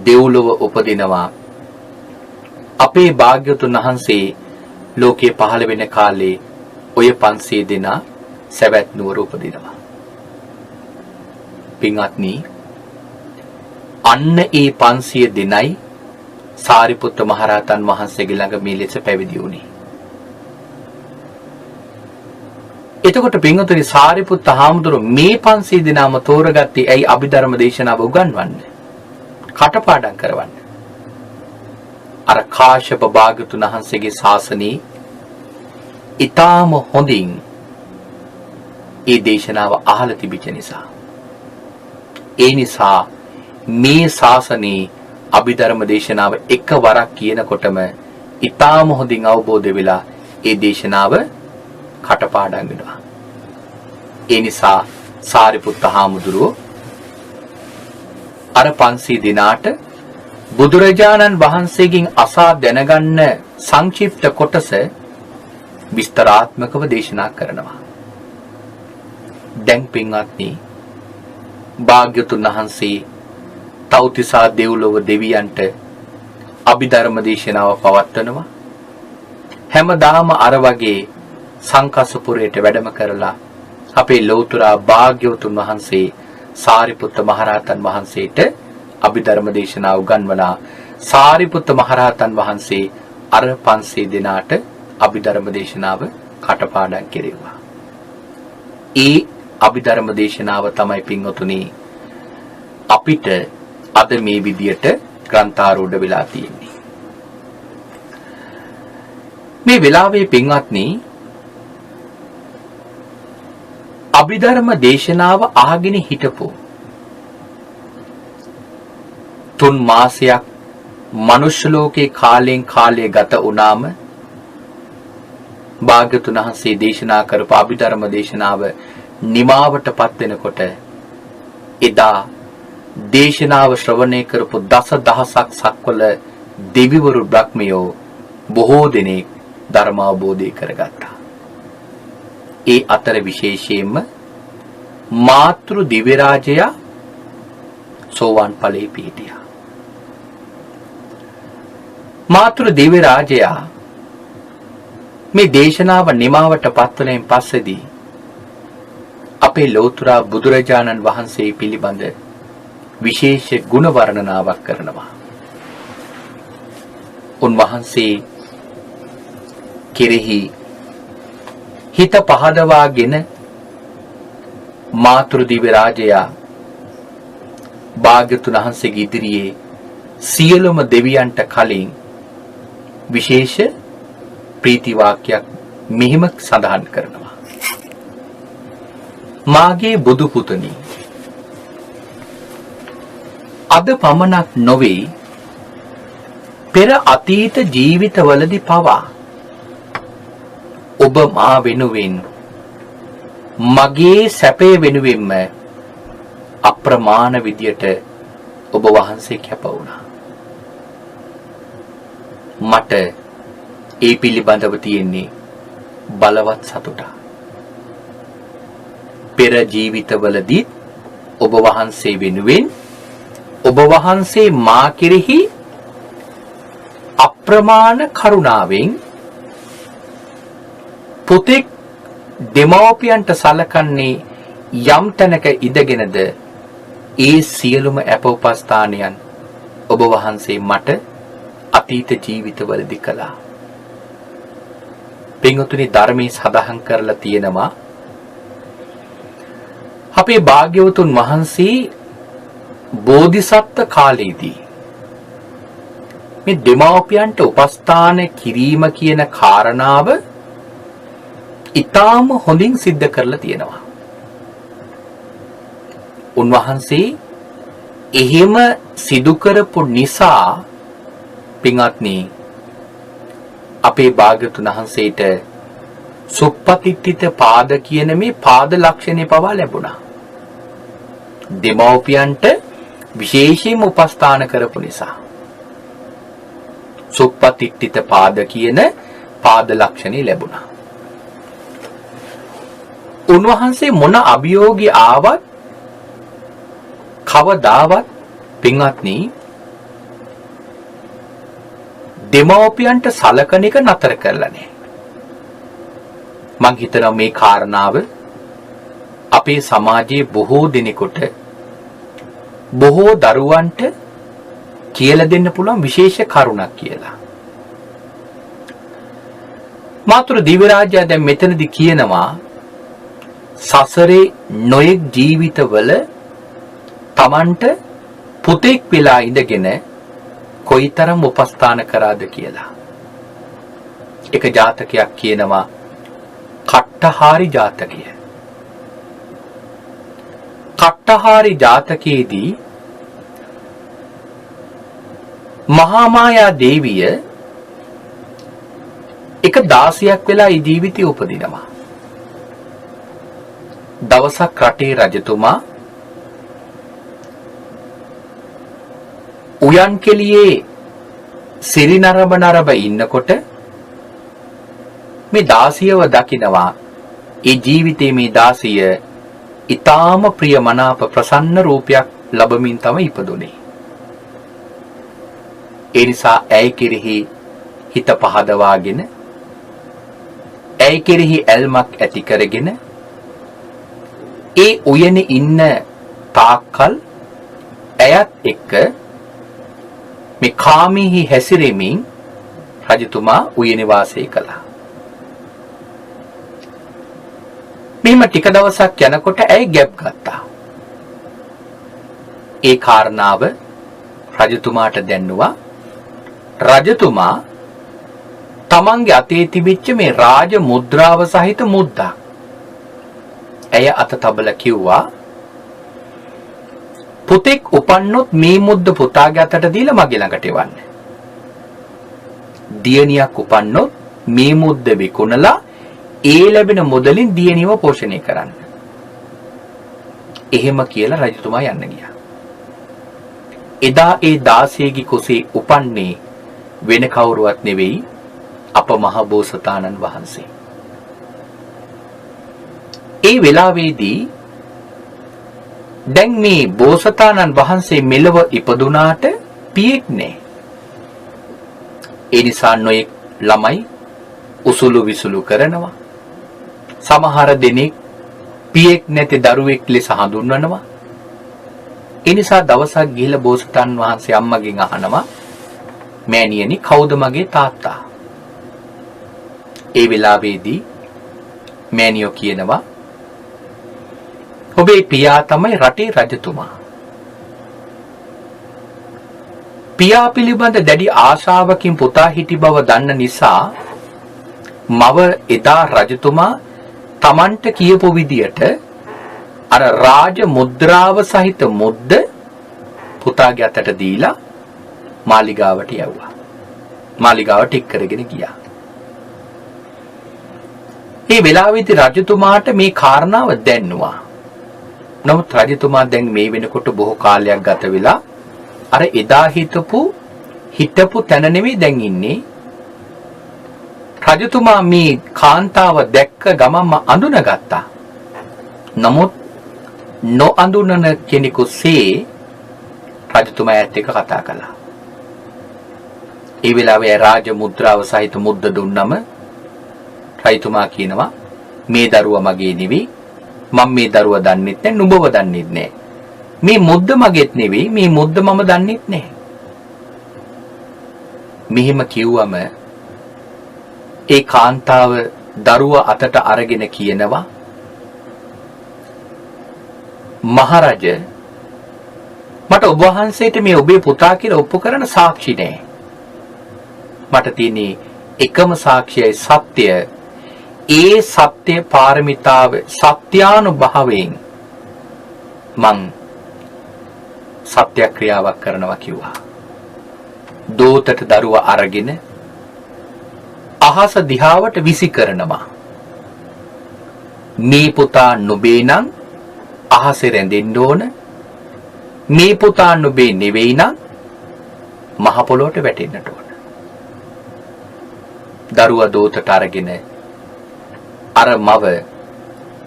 දෙව්ලොව උපදිනවා. අපේ භාග්‍යවතුන් වහන්සේ ලෝකේ පහළ වෙන කාලේ ඔය 500 දෙනා සවැත් නුවර උපදිනවා. පින්වත්නි, අන්න ඒ 500 දෙනයි සාරිපුත්ත මහරහතන් වහන්සේගේ ළඟ මේ ලෙස පැවිදි වුණේ. එතකොට පින්වතුනි, සාරිපුත්ත හාමුදුරුවෝ මේ 500 දෙනාම තෝරගත්තේ ඇයි අභිධර්ම දේශනාව උගන්වන්න, කටපාඩම් කරවන්න. අර කාශ්‍යප භාග්‍යවතුන් වහන්සේගේ ශාසනයේ ඊටාම හොඳින් ඒ දේශනාව අහලා තිබිච්ච නිසා. ඒ නිසා මේ ශාසනයේ අභිධර්ම දේශනාව එකවරක් කියනකොටම ඊටාම හොඳින් අවබෝධ වෙලා ඒ දේශනාව කටපාඩම් වෙනවා. ඒ නිසා සාරිපුත්ත හාමුදුරුවෝ අර 500 දිනාට බුදුරජාණන් වහන්සේගෙන් අසා දැනගන්න සංක්ෂිප්ත කොටස විස්තරාත්මකව දේශනා කරනවා. දැන් පින්වත්නි, භාග්‍යවතුන් වහන්සේ තව්තිසා දෙව්ලොව දෙවියන්ට අභිධර්ම දේශනාව පවත්වනවා. හැමදාම අර වගේ සංකස්සපුරයට වැඩම කරලා අපේ ලෞතර භාග්‍යවතුන් වහන්සේ සාරිපුත්ත මහරහතන් වහන්සේට අභිධර්ම දේශනාව උගන්වලා සාරිපුත්ත මහරහතන් වහන්සේ අර 500 දෙනාට අභිධර්ම දේශනාව කටපාඩම් කෙරෙව්වා. ඒ අභිධර්ම දේශනාව තමයි පින්වතුනි අපිට අද මේ විදියට ග්‍රන්ථාරූඪ වෙලා තියෙන්නේ. මේ වෙලාවේ පින්වත්නි අභිධර්ම දේශනාව අහගෙන හිටපු 3 මාසයක් මනුෂ්‍ය ලෝකේ කාලෙන් කාලය ගත වුණාම භාග්‍යතුන් වහන්සේ දේශනා කරපු අභිධර්ම දේශනාව නිමාවටපත් වෙනකොට එදා දේශනාව ශ්‍රවණය කරපු දසදහසක් සක්වල දෙවිවරු බ්‍රහ්මයෝ බොහෝ දෙනෙක් ධර්ම අවබෝධය කරගත්තා. ඒ අතර විශේෂයෙන්ම මාතෘ දිව්‍ය රාජයා සෝවාන් ඵලයේ පිහිටියා. මාතෘ දිව්‍ය රාජයා මේ දේශනාව නිමාවටපත් වලින් පස්සේදී අපේ ලෞතර බුදුරජාණන් වහන්සේ පිළිබඳ විශේෂ ගුණ වර්ණනාවක් කරනවා. උන්වහන්සේ කෙරෙහි හිත පහදවාගෙන මාතෘ දිව්‍ය රාජයා භාග්‍යතුන් වහන්සේගේ ඉදිරියේ සියලුම දෙවියන්ට කලින් විශේෂ ප්‍රීති වාක්‍යයක් මෙහිම සඳහන් කරනවා. මාගේ බුදු පුතනි, අද පමණක් නොවේ පෙර අතීත ජීවිතවලදී පවා ඔබ මා වෙනුවෙන් මගේ සැපේ වෙනුවෙන්ම අප්‍රමාණ විදියට ඔබ වහන්සේ කැප වුණා. මට ඒ පිළිබඳව තියෙන්නේ බලවත් සතුටක්. පෙර ජීවිතවලදී ඔබ වහන්සේ වෙනුවෙන් ඔබ වහන්සේ මා කෙරෙහි අප්‍රමාණ කරුණාවෙන් පුතෙක් දෙමව්පියන්ට සලකන්නේ යම් තැනක ඉඳගෙනද ඒ සියලුම අපෝපස්ථානයන් ඔබ වහන්සේ මට අතීත ජීවිතවලදී කළා. පින්වතුනි, ධර්මයේ සඳහන් කරලා තියෙනවා අපේ භාග්‍යවතුන් වහන්සේ බෝධිසත්ව කාලයේදී මේ දෙමව්පියන්ට උපස්ථාන කිරීම කියන කාරණාව ඊටාම හොඳින් සිද්ධ කරලා තියෙනවා. උන්වහන්සේ එහෙම සිදු කරපු නිසා පින්වත්නි අපේ භාග්‍යතුන් වහන්සේට සුප්පතිට්ඨිත පාද කියන මේ පාද ලක්ෂණේ පවා ලැබුණා. දෙමව්පියන්ට විශේෂයෙන්ම උපස්ථාන කරපු නිසා සුප්පතිට්ඨිත පාද කියන පාද ලක්ෂණේ ලැබුණා. උන්වහන්සේ මොන අභියෝගී ආවත් කවදාවත් පින්වත්නි දෙමව්පියන්ට සලකන එක නතර කරලා නැහැ. මං හිතනවා මේ කාරණාව අපේ සමාජයේ බොහෝ දෙනෙකුට බොහෝ දරුවන්ට කියලා දෙන්න පුළුවන් විශේෂ කරුණක් කියලා. මාතෘ දිව්‍ය රාජයා දැන් මෙතනදී කියනවා සසරේ නොයෙක් ජීවිතවල Tamanට පුතෙක් වෙලා ඉඳගෙන කොයිතරම් උපස්ථාන කරාද කියලා. එක ජාතකයක් කියනවා කට්ටහාරි ජාතකය. කට්ටහාරි ජාතකයේදී මහා මායා දේවිය එක 16ක් වෙලා ඒ ජීවිතය උපදිනවා. දවසක් රටේ රජතුමා උයන් කෙලියේ සිරි නරඹ ඉන්නකොට මේ 16ව දකිනවා. ඒ ජීවිතයේ මේ 16 ඊටාම ප්‍රියමනාප ප්‍රසන්න රූපයක් ලැබමින් තමයි ඉපදුනේ. ඒ නිසා ඇය කෙරෙහි හිත පහදවාගෙන ඇය කෙරෙහි ඇල්මක් ඇති කරගෙන ඒ උයනේ ඉන්න තාක්කල් ඇයත් එක්ක මේ කාමීහි හැසිරෙමින් රජතුමා උයනේ වාසය කළා. මෙහෙම ටික දවසක් යනකොට ඇය ගැබ් ගත්තා. ඒ කාරණාව රජතුමාට දැන්නුවා. රජතුමා තමන්ගේ අතේ තිබිච්ච මේ රාජ මුද්‍රාව සහිත මුද්දා ඇය අත තබලා කිව්වා, පුතෙක් උපන්නොත් මේ මුද්ද පුතාගේ අතට දීලා මගේ ළඟට එවන්න. දියණියක් උපන්නොත් මේ මුද්ද විකුණලා ඒ ලැබෙන මුදලින් දියණියව පෝෂණය කරන්න. එහෙම කියලා රජතුමා යන්න ගියා. එදා ඒ 16 කුසේ උපන්නේ වෙන කවුරුවත් නෙවෙයි අප මහ බෝසතාණන් වහන්සේ. ඒ වෙලාවේදී දැන් මේ බෝසතාණන් වහන්සේ මෙලව ඉපදුනාට පියෙක් නෑ. ඒ නිසා නොයෙක් ළමයි උසුළු විසුළු කරනවා. සමහර දෙනෙක් පියෙක් නැති දරුවෙක් ලෙස හඳුන්වනවා. ඒ නිසා දවසක් ගිහිල්ලා බෝසතාණන් වහන්සේ අම්මගෙන් අහනවා, මෑණියනි කවුද මගේ තාත්තා? ඒ වෙලාවේදී මෑණියෝ කියනවා, ඔබේ පියා තමයි රටේ රජතුමා. පියා පිළිබඳ දැඩි ආශාවකින් පුතා හිටි බව දන්න නිසා මව එදා රජතුමා තමන්ට කියපු විදියට අර රාජ මුද්‍රාව සහිත මුද්ද පුතාගේ අතට දීලා මාලිගාවට යවුවා. මාලිගාවට එක් කරගෙන ගියා. මේ වෙලාවේදී රජතුමාට මේ කාරණාව දැන්නුවා. නමුත් රජතුමා දැන් මේ වෙනකොට බොහෝ කාලයක් ගත වෙලා අර එදා හිටපු තැන නෙවෙයි දැන් ඉන්නේ. රජතුමා මේ කාන්තාව දැක්ක ගමන්ම අඳුනගත්තා. නමුත් නොඅඳුනන කෙනෙකුසේ රජතුමා ඇත් එක්ක කතා කළා. ඒ වෙලාවේ රාජ මුද්‍රාව සහිත මුද්ද දුන්නම රජතුමා කියනවා, මේ දරුවා මගේ නෙවෙයි, මම මේ දරුවා දන්නෙත් නැහැ, නුඹව දන්නෙත් නැහැ. මේ මුද්ද මගේත් නෙවෙයි, මේ මුද්ද මම දන්නෙත් නැහැ. මෙහෙම කිව්වම ඒ කාන්තාව දරුවා අතට අරගෙන කියනවා, මහරජ, මට ඔබ වහන්සේට මේ ඔබේ පුතා කියලා ඔප්පු කරන සාක්ෂි නැහැ. මට තියෙන්නේ එකම සාක්ෂියයි සත්‍ය. ඒ සත්‍ය පාරමිතාව සත්‍යානුභවයෙන් මං සත්‍යක්‍රියාවක් කරනවා කිව්වා. දෝතට දරුවා අරගෙන අහස දිහාවට විසි කරනවා. මේ පුතා නුඹේ නම් අහසේ රැඳෙන්න ඕන. මේ පුතා නුඹේ නෙවෙයි නම් මහ පොළොවට වැටෙන්නට ඕන. දරුවා දෝතට අරගෙන අර මව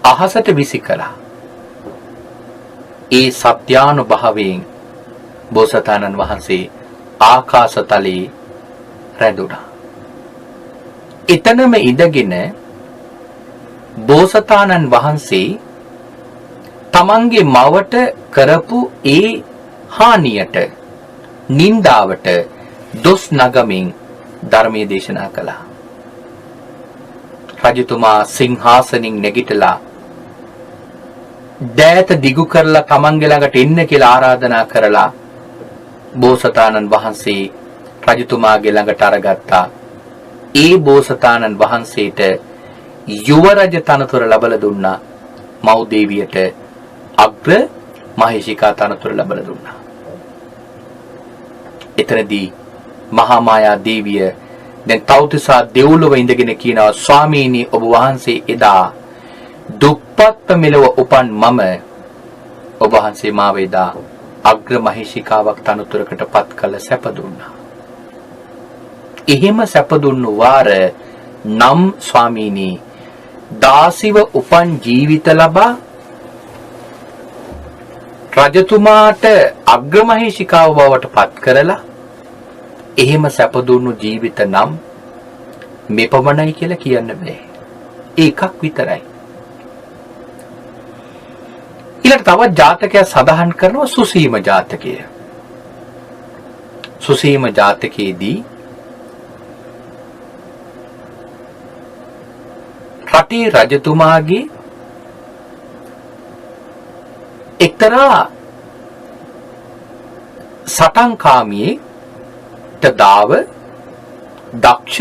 අහසට විසි කළා. ඒ සත්‍යානුභවයෙන් බෝසතාණන් වහන්සේ ආකාශතලයේ රැඳුණා. එතනම ඉඳගෙන බෝසතාණන් වහන්සේ තමන්ගේ මවට කරපු ඒ හානියට, නින්දාවට දොස් නගමින් ධර්මයේ දේශනා කළා. රජතුමා සිංහාසනින් නැගිටලා දෑත දිගු කරලා තමන්ගේ ළඟට එන්න කියලා ආරාධනා කරලා බෝසතාණන් වහන්සේ රජතුමාගේ ළඟට අරගත්තා. ඒ බෝසතාණන් වහන්සේට යුවරජ තනතුර ලබලා දුන්නා. මව්දේවියට අග්‍ර මහේශිකා තනතුර ලබලා දුන්නා. එතනදී මහා මායා දේවිය දැන් තව්තිසා දෙව්ලොව ඉඳගෙන කියනවා, ස්වාමීනි, ඔබ වහන්සේ එදා දුප්පත් මෙලව උපන් මම ඔබ වහන්සේ මාව එදා අග්‍ර මහේශිකාවක් තනතුරකට පත් කළ සැප දුන්නා. එහෙම සැප දුන්නු වාර නම් ස්වාමීනි, දාසිව උපන් ජීවිත ලබා රජතුමාට අග්‍ර මහේශිකාව බවට පත් කරලා එහෙම සැප දුන්නු ජීවිත නම් මෙපමණයි කියලා කියන්න බෑ. ඒකක් විතරයි. ඊළඟ තවත් ජාතකයක් සඳහන් කරනවා සුසීම ජාතකය. සුසීම ජාතකයේදී රටේ රජතුමාගේ එක්තරා සටන්කාමියෙක්ට දාව දක්ෂ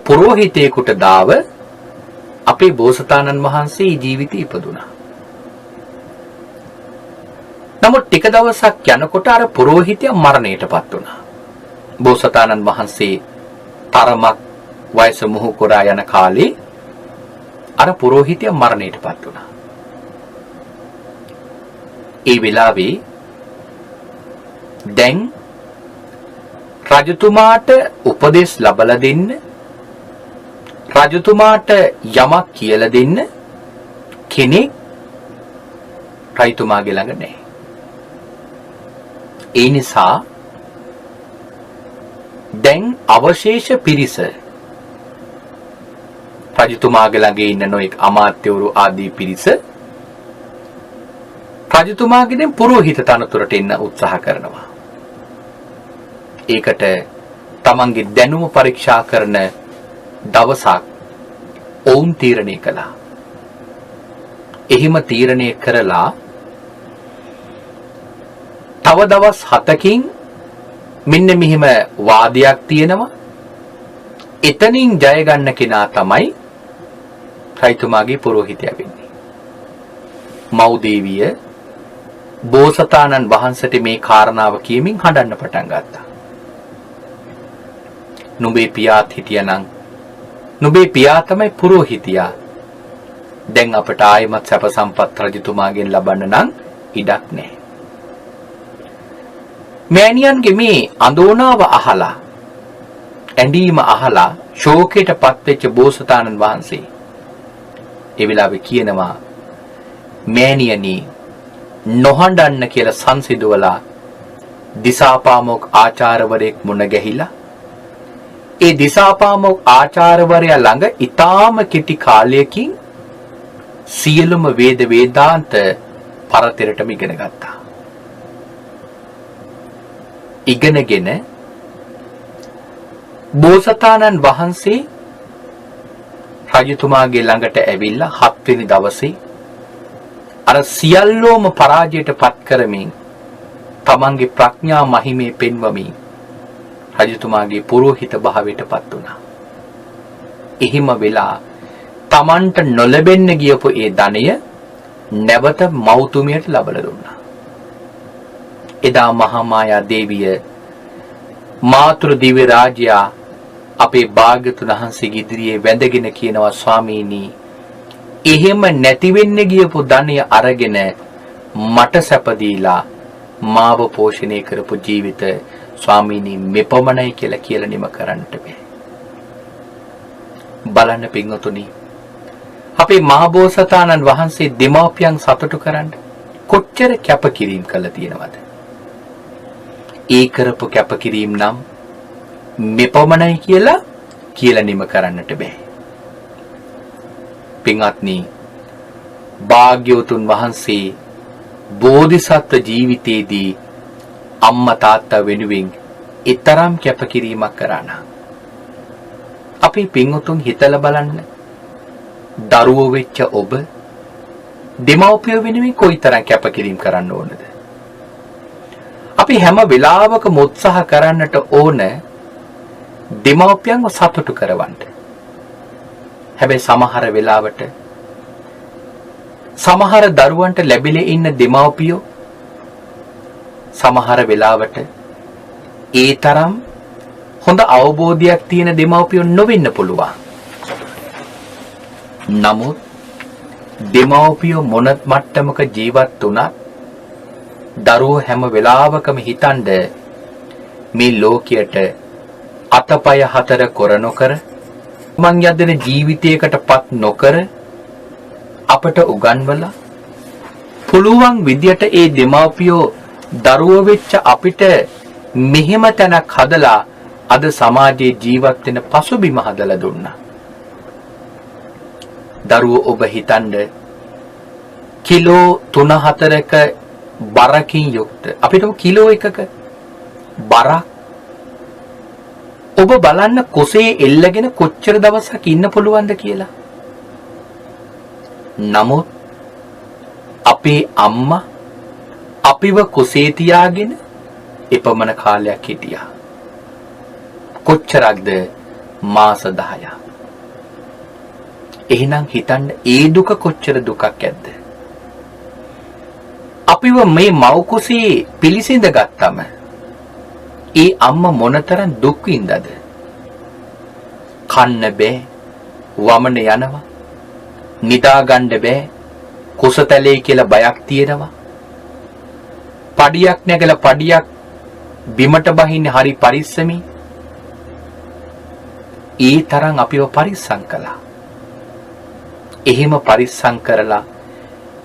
පුරෝහිතයෙකුට දාව අපේ බෝසතාණන් වහන්සේ ජීවිතේ ඉපදුනා. නමුත් ටික දවසක් යනකොට අර පුරෝහිතයා මරණයටපත් වුණා. බෝසතාණන් වහන්සේ තරමක් වයස මුහු කරා යන කාලේ අර පුරෝහිතයා මරණයටපත් වුණා. ඒ වෙලාවේ දැන් රජතුමාට උපදෙස් ලබලා දෙන්න, රජතුමාට යමක් කියලා දෙන්න කෙනෙක් රජතුමාගේ ළඟ නැහැ. ඒ නිසා දැන් අවශේෂ පිරිස රජතුමාගේ ළඟ ඉන්න නොඑක් අමාත්‍යවරු ආදී පිරිස රජතුමාගේ දැන් පුරෝහිත තනතුරට එන්න උත්සාහ කරනවා. ඒකට තමන්ගේ දැනුම පරීක්ෂා කරන දවසක් ඔවුන් තීරණය කළා. එහිම තීරණය කරලා තව දවස් 7කින් මෙන්න මෙහිම වාදයක් තියෙනවා. එතනින් ජය ගන්න කෙනා තමයි රජතුමාගේ පුරෝහිතයා වෙන්නේ. මව්දේවිය බෝසතාණන් වහන්සේට මේ කාරණාව කියමින් හඬන්න පටන් ගත්තා. නුඹේ පියාත් හිටියනම් නුඹේ පියා තමයි පුරෝහිතයා. දැන් අපට ආයමත් සැප සම්පත් රජතුමාගෙන් ලබන්න නම් ඉඩක් නැහැ. මෑණියන්ගේ මේ අඳෝනාව අහලා ඇඬීම අහලා ශෝකයටපත් වෙච්ච බෝසතාණන් වහන්සේ ඒ වෙලාවේ කියනවා මෑණියනි නොහඬන්න කියලා සංසිඳවලා දිසාපාමොක් ආචාර්යවරයෙක් මුණ ගැහිලා ඒ දිසාපාමොක් ආචාර්යවරයා ළඟ ඊටාම කෙටි කාලයකින් සියලුම වේද වේදාන්ත පරතරටම ඉගෙන ගත්තා. ඉගෙනගෙන බෝසතාණන් වහන්සේ රජතුමාගේ ළඟට ඇවිල්ලා 7 වෙනි දවසේ අර සියල්ලෝම පරාජයට පත් කරමින් තමන්ගේ ප්‍රඥා මහිමේ පෙන්වමින් රජතුමාගේ පුරෝහිත භාවයට පත් වුණා. එහිම වෙලා තමන්ට නොලැබෙන්න ගියපු ඒ ධනය නැවත මෞතුමියට ලබලා දුන්නා. එදා මහා මායා දේවිය මාතෘ දිව්‍ය රාජ්‍යයා අපේ භාග්‍යතුන් වහන්සේගේ ඉදිරියේ වැඳගෙන කියනවා ස්වාමීනි එහෙම නැති වෙන්න ගියපු ධනය අරගෙන මට සැප දීලා මාව පෝෂණය කරපු ජීවිත ස්වාමීනි මෙපමණයි කියලා නිම කරන්නට බෑ. බලන්න පින්වතුනි අපේ මහබෝසතාණන් වහන්සේ දෙමාපියන් සතුටු කරන්න කොච්චර කැපකිරීම කළා තියෙනවද? ඒ කරපු කැපකිරීම නම් මෙපමණයි කියලා නිම කරන්නට බෑ. පින්වත්නි භාග්‍යවතුන් වහන්සේ බෝධිසත්ව ජීවිතයේදී අම්මා තාත්තා වෙනුවෙන් ඊතරම් කැපකිරීමක් කරා නම් අපි පින්වතුන් හිතලා බලන්න දරුවෝ වෙච්ච ඔබ දෙමව්පියෝ වෙනුවෙන් කොයිතරම් කැපකිරීම කරන්න ඕනද? අපි හැම වෙලාවකම උත්සාහ කරන්නට ඕන දෙමව්පියන්ව සතුටු කරවන්න. හැබැයි සමහර වෙලාවට සමහර දරුවන්ට ලැබිලා ඉන්න දෙමව්පියෝ සමහර වෙලාවට ඒ තරම් හොඳ අවබෝධයක් තියෙන දෙමව්පියෝ නොවෙන්න පුළුවන්. නමුත් දෙමව්පියෝ මොන මට්ටමක ජීවත් වුණත් දරුවෝ හැම වෙලාවකම හිතනද මේ ලෝකයට අතපය හතර කොර නොකර මං යදින ජීවිතයකටපත් නොකර අපට උගන්වලා පුළුවන් විදියට ඒ දෙමව්පියෝ දරුවෝ වෙච්ච අපිට මෙහෙම තැනක් හදලා අද සමාජයේ ජීවත් වෙන පසුබිම හදලා දුන්නා. දරුවෝ ඔබ හිතන්න කිලෝ 3-4ක බරකින් යුක්ත අපිට කිලෝ 1ක බරක් ඔබ බලන්න කුසේ එල්ලගෙන කොච්චර දවසක් ඉන්න පුළුවන්ද කියලා. නමුත් අපේ අම්මා අපිව කුසේ තියාගෙන එපමණ කාලයක් හිටියා. කොච්චරක්ද? මාස 10ක්. එහෙනම් හිතන්න ඒ දුක කොච්චර දුකක් ඇද්ද? අපිව මේ මව් කුසේ පිළිසිඳ ගත්තම ඒ අම්මා මොනතරම් දුක් විඳද? කන්න බෑ, වමන යනවා, නිදා ගන්න බෑ, කුසතලේ කියලා බයක් තියෙනවා. පඩියක් නැගලා පඩියක් බිමට බහින්නේ හරි පරිස්සමෙන්. ඒ තරම් අපිව පරිස්සම් කළා. එහෙම පරිස්සම් කරලා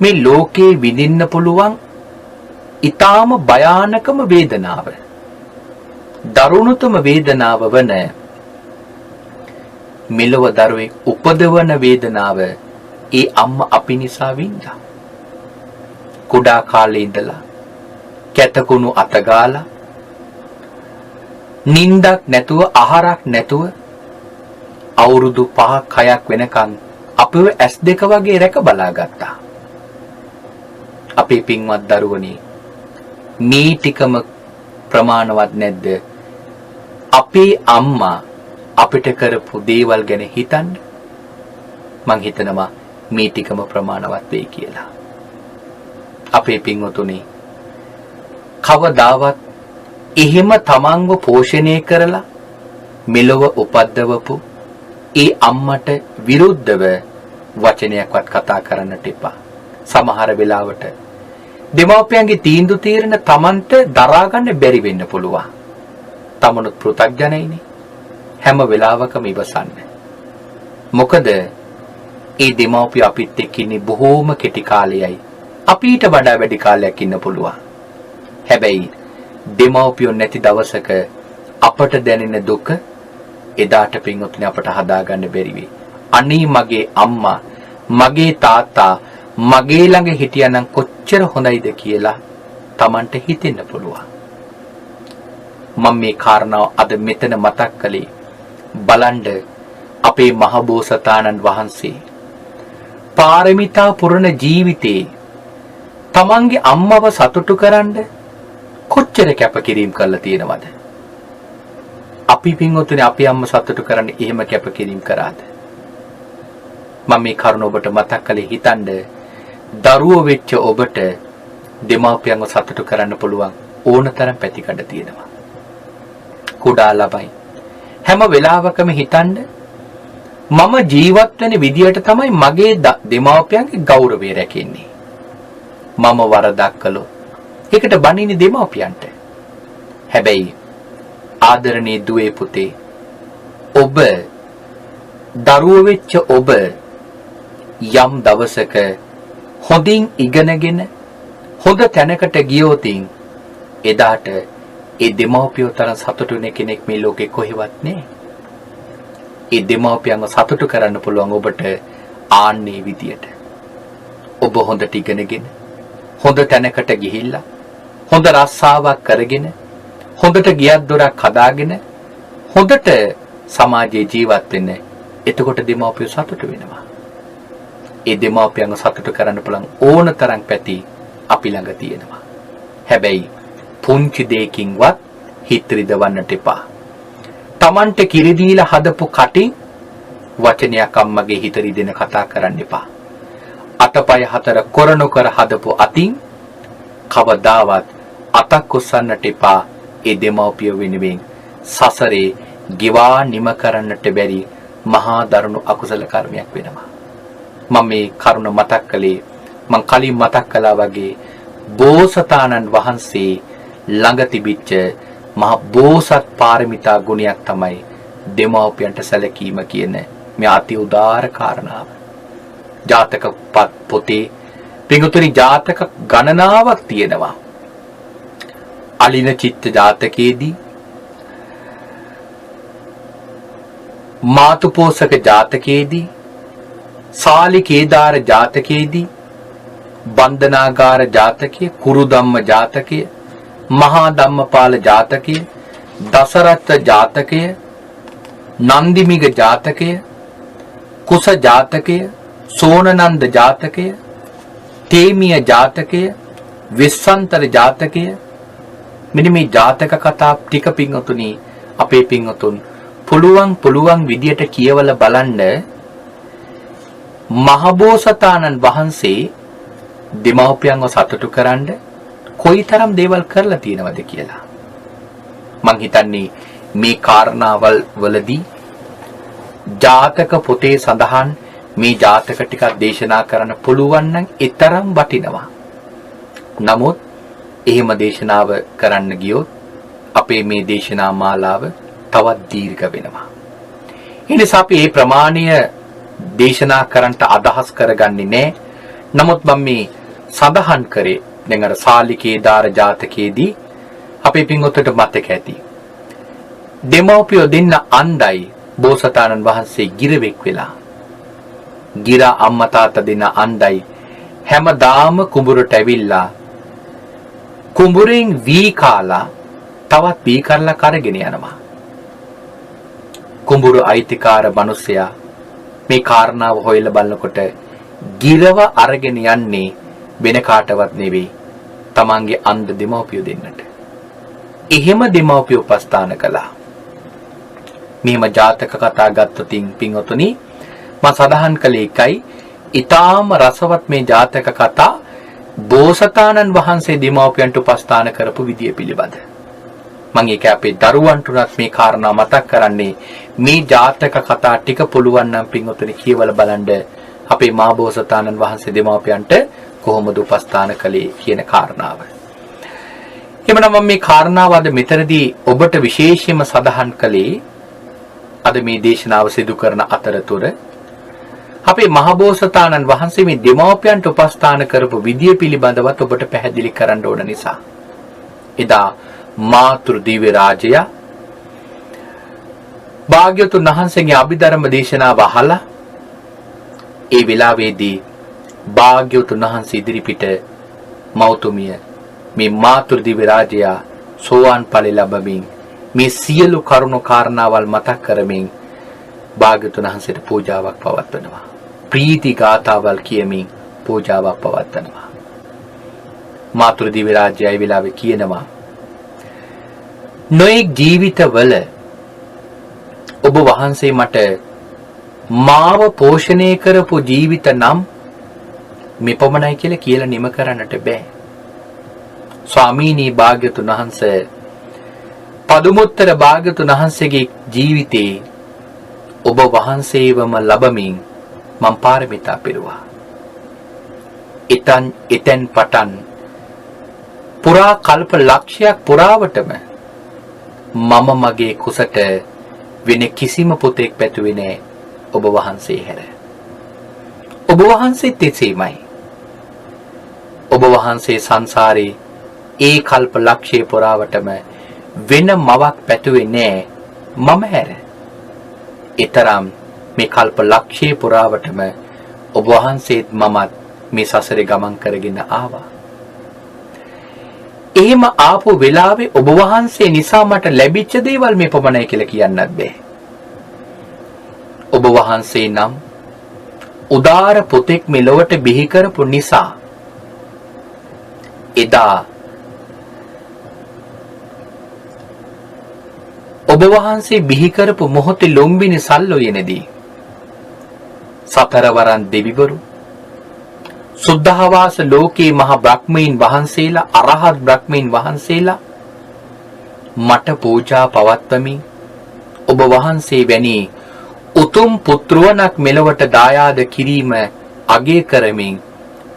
මේ ලෝකේ විඳින්න පුළුවන් ඊටාම භයානකම වේදනාව, දරුණුතම වේදනාව වන මෙලොව දරුවෙක් උපදවන වේදනාව ඒ අම්මා අපි නිසා වින්දා. කුඩා කාලේ ඉඳලා කැතකුණු අතගාලා නින්දක් නැතුව ආහාරක් නැතුව අවුරුදු 5ක් 6ක් වෙනකන් අපිව S2 වගේ රැක බලා ගත්තා. අපේ පින්වත් දරුවනේ මේ ටිකම ප්‍රමාණවත් නැද්ද? අපේ අම්මා අපිට කරපු දේවල් ගැන හිතන්න. මං හිතනවා මේ ටිකම ප්‍රමාණවත් වෙයි කියලා. අපේ පින්වතුනි කවදාවත් එහෙම තමන්ව පෝෂණය කරලා මෙලොව උපද්දවපු ඒ අම්මට විරුද්ධව වචනයක්වත් කතා කරන්නට එපා. සමහර වෙලාවට දෙමව්පියන්ගේ තීන්දුව తీරන තමන්ට දරා ගන්න බැරි වෙන්න පුළුවන්. තමනුත් පෘථග්ජනයිනේ. හැම වෙලාවකම ඉවසන්න. මොකද ඒ දෙමව්පිය අපිත් එක්ක ඉන්නේ බොහෝම කෙටි කාලයයි. අපිට වඩා වැඩි කාලයක් ඉන්න පුළුවන්. හැබැයි දෙමව්පියෝ නැති දවසක අපට දැනෙන දුක එදාට පින්වත්නි අපට හදාගන්න බැරි වෙයි. අනේ මගේ අම්මා, මගේ තාත්තා මගේ ළඟ හිටියනම් කොච්චර හොඳයිද කියලා Tamanට හිතෙන්න පුළුවන්. මම මේ කාරණාව අද මෙතන මතක් කළේ බලන්න අපේ මහබෝසතාණන් වහන්සේ පාරමිතා පුරන ජීවිතේ තමන්ගේ අම්මව සතුටු කරන්න කොච්චර කැපකිරීම කළා තියෙනවද? අපි පින්වතුනි අපි අම්ම සතුටු කරන්න එහෙම කැපකිරීම කරාද? මම මේ කරුණ ඔබට මතක් කළේ හිතන්න දරුවෝ වෙච්ච ඔබට දෙමාපියන්ව සතුටු කරන්න පුළුවන් ඕනතරම් පැතිකඩ තියෙනවා. කුඩා ළමයි හැම වෙලාවකම හිතන්න මම ජීවත් වෙන විදියට තමයි මගේ දෙමාපියන්ගේ ගෞරවය රැකෙන්නේ. මම වරදක් කළොත් ඒකට බනින්නේ දෙමාපියන්ට. හැබැයි ආදරණීය දුවේ පුතේ ඔබ දරුවෝ වෙච්ච ඔබ යම් දවසක හොඳින් ඉගෙනගෙන හොඳ තැනකට ගියොතින් එදාට ඒ දෙමව්පියෝ තරම් සතුටු වෙන කෙනෙක් මේ ලෝකේ කොහෙවත් නැහැ. ඒ දෙමව්පියන්ව සතුටු කරන්න පුළුවන් ඔබට ආන්නේ විදියට. ඔබ හොඳට ඉගෙනගෙන හොඳ තැනකට ගිහිල්ලා හොඳ රස්සාවක් කරගෙන හොඳට ගියක් දොරක් හදාගෙන හොඳට සමාජයේ ජීවත් වෙන්න. එතකොට දෙමව්පියෝ සතුටු වෙනවා. ඒ දෙමව්පියන්ව සතුටු කරන්න පුළුවන් ඕනතරම් පැති අපි ළඟ තියෙනවා. හැබැයි පුංචි දෙයකින්වත් හිත රිදවන්නට එපා. Tamanට කිරි දීලා හදපු කටින් වචනයක් අම්මගේ හිත රිදෙන කතා කරන්න එපා. අතපය හතර කොරණ කර හදපු අතින් කවදාවත් අතක් උස්සන්නට එපා. ඒ දෙමව්පිය වෙනුවෙන් සසරේ ගිවා නිම කරන්නට බැරි මහා දරුණු අකුසල කර්මයක් වෙනවා. මම මේ කරුණ මතක් කළේ මං කලින් මතක් කළා වගේ බෝසතාණන් වහන්සේ ළඟ තිබිච්ච මහ බෝසත් පාරමිතා ගුණයක් තමයි දෙමව්පියන්ට සැලකීම කියන මේ අති උදාර කාරණාව. ජාතක පොතේ පිඟුතුනි ජාතක ගණනාවක් තියෙනවා. අලින චිත්ත ජාතකයේදී, මාතුපෝසක ජාතකයේදී, සාලි කේදාර ජාතකයේදී, බන්ධනාගාර ජාතකය, කුරුධම්ම ජාතකය, මහා ධම්මපාල ජාතකය, දසරත්ත ජාතකය, නන්දිමිග ජාතකය, කුස ජාතකය, සෝනනන්ද ජාතකය, තේමිය ජාතකය, විස්සන්තර ජාතකය, මෙන්න මේ ජාතක කතා ටික පින්වතුනි අපේ පින්වතුන් පුළුවන් විදියට කියවලා බලන්න මහබෝසතාණන් වහන්සේ දෙමව්පියන්ව සතුටු කරන්න කොයිතරම් දේවල් කරලා තියෙනවද කියලා. මං හිතන්නේ මේ කාරණාවල් වලදී ජාතක පොතේ සඳහන් මේ ජාතක ටිකක් දේශනා කරන්න පුළුවන් නම් ඊතරම් වටිනවා. නමුත් එහෙම දේශනාව කරන්න ගියොත් අපේ මේ දේශනා මාලාව තවත් දීර්ඝ වෙනවා. ඒ නිසා අපි මේ ප්‍රමාණය දේශනා කරන්නට අදහස් කරගන්නේ නැහැ. නමුත් මම මේ සඳහන් කරේ දැන් අර සාලිකේදාර ජාතකයේදී අපේ පින්වතුන්ට මතක ඇති. දෙමව්පියෝ දෙන්න අන්දයි බෝසතාණන් වහන්සේ ගිරවෙක් වෙලා. ගිරා අම්මා තාත්තා දෙන්න අන්දයි හැමදාම කුඹුරට ඇවිල්ලා කුඹුරෙන් වී කාලා තවත් වී කරලා කරගෙන යනවා. කුඹුරු අයිතිකාර මිනිසයා මේ කාරණාව හොයලා බලනකොට ගිරව අරගෙන යන්නේ වෙන කාටවත් නෙවෙයි තමන්ගේ අන්ධ දෙමව්පියෝ දෙන්නට. එහෙම දෙමව්පියෝ උපස්ථාන කළා. මෙහෙම ජාතක කතා ගත්තොතින් පින්වතුනි මම සඳහන් කළේ එකයි ඊටාම රසවත් මේ ජාතක කතා බෝසතාණන් වහන්සේ දෙමව්පියන්ට උපස්ථාන කරපු විදිය පිළිබඳ. මම ඒක අපේ දරුවන්ට උනත් මේ කාරණා මතක් කරන්නේ මේ ජාතක කතා ටික පුළුවන් නම් පින්වතුනි කියවලා බලන්න අපේ මා බෝසතාණන් වහන්සේ දෙමව්පියන්ට කොහොමද උපස්ථාන කළේ කියන කාරණාව. එhmenan මම මේ කාරණාව අද මෙතනදී ඔබට විශේෂයෙන්ම සඳහන් කළේ අද මේ දේශනාව සිදු කරන අතරතුර අපේ මහබෝසතාණන් වහන්සේ මේ දෙමව්පියන්ට උපස්ථාන කරපු විදිය පිළිබඳවත් ඔබට පැහැදිලි කරන්න ඕන නිසා. එදා මාතෘ දිව්‍ය රාජය භාග්‍යවතුන් වහන්සේගේ අභිධර්ම දේශනාව අහලා ඒ වෙලාවේදී භාග්‍යවතුන් වහන්සේ ඉදිරිපිට මෞතුමිය මේ මාතෘ දිව්‍ය රාජය සෝවාන් ඵල ලැබමින් මේ සියලු කරුණු කාරණාවල් මතක් කරමින් භාග්‍යවතුන් වහන්සේට පූජාවක් පවත්වනවා. ප්‍රීති ගාථාවල් කියමින් පූජාවක් පවත්වනවා. මාතෘ දිව්‍ය රාජ්‍යය වෙලාවේ කියනවා නොඑක් ජීවිතවල ඔබ වහන්සේ මට මාව පෝෂණය කරපු ජීවිත නම් මෙපමණයි කියලා නිම කරන්නට බෑ. ස්වාමීනි භාග්‍යවතුන් වහන්සේ පදුමුත්තර භාග්‍යවතුන් වහන්සේගේ ජීවිතේ ඔබ වහන්සේවම ලැබමින් මම පාරමිතා පිරුවා. එතෙන් පටන් පුරා කල්ප ලක්ෂයක් පුරාවටම මම මගේ කුසට වෙන කිසිම පුතෙක් පැතුවේ නෑ ඔබ වහන්සේ හැර. ඔබ වහන්සේත් එසේමයි. ඔබ වහන්සේ සංසාරේ ඒ කල්ප ලක්ෂය පුරාවටම වෙන මවක් පැතුවේ නෑ මම හැර. ඊතරම් මේ කල්ප ලක්ෂය පුරාවටම ඔබ වහන්සේත් මමත් මේ සසරේ ගමන් කරගෙන ආවා. එහෙම ආපු වෙලාවේ ඔබ වහන්සේ නිසා මට ලැබිච්ච දේවල් මේ පමණයි කියලා කියන්නත් බෑ. ඔබ වහන්සේ නම් උදාර පුතෙක් මෙලොවට බිහි කරපු නිසා එදා ඔබ වහන්සේ බිහි කරපු මොහොතේ ලොම්බිනි සල්ලොයනේදී සතරවරන් දෙවිවරු සුද්ධාවාස ලෝකේ මහ බ්‍රහ්මීන් වහන්සේලා අරහත් බ්‍රහ්මීන් වහන්සේලා මට පූජා පවත්වමින් ඔබ වහන්සේ වැනි උතුම් පුත්‍රවණක් මෙලොවට දායාද කිරීම අගය කරමින්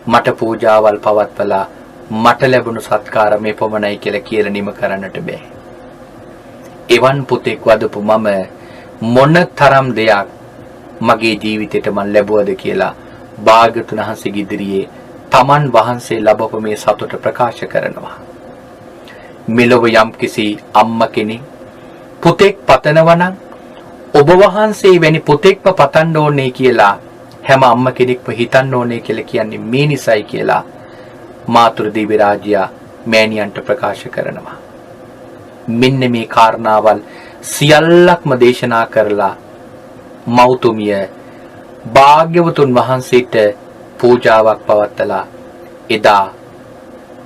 මට පූජාවල් පවත්වලා මට ලැබුණු සත්කාර මේ පමණයි කියලා නිම කරන්නට බෑ. එවන් පුතෙක් වදපු මම මොන තරම් දෙයක් මගේ ජීවිතේට මම ලැබුවද කියලා භාග්‍යවතුන් වහන්සේගේ ඉදිරියේ තමන් වහන්සේ ලැබපු මේ සතුට ප්‍රකාශ කරනවා. මෙලොව යම්කිසි අම්මා කෙනෙක් පුතෙක් පතනවා නම් ඔබ වහන්සේ වැනි පුතෙක්ම පතන්න ඕනේ කියලා හැම අම්මා කෙනෙක්ම හිතන්න ඕනේ කියලා කියන්නේ මේ නිසයි කියලා මාතුරු දිව්‍ය රාජ්‍ය මෑණියන්ට ප්‍රකාශ කරනවා. මෙන්න මේ කාරණාවල් සියල්ලක්ම දේශනා කරලා මෞතුමිය භාග්‍යවතුන් වහන්සේට පූජාවක් පවත්වලා එදා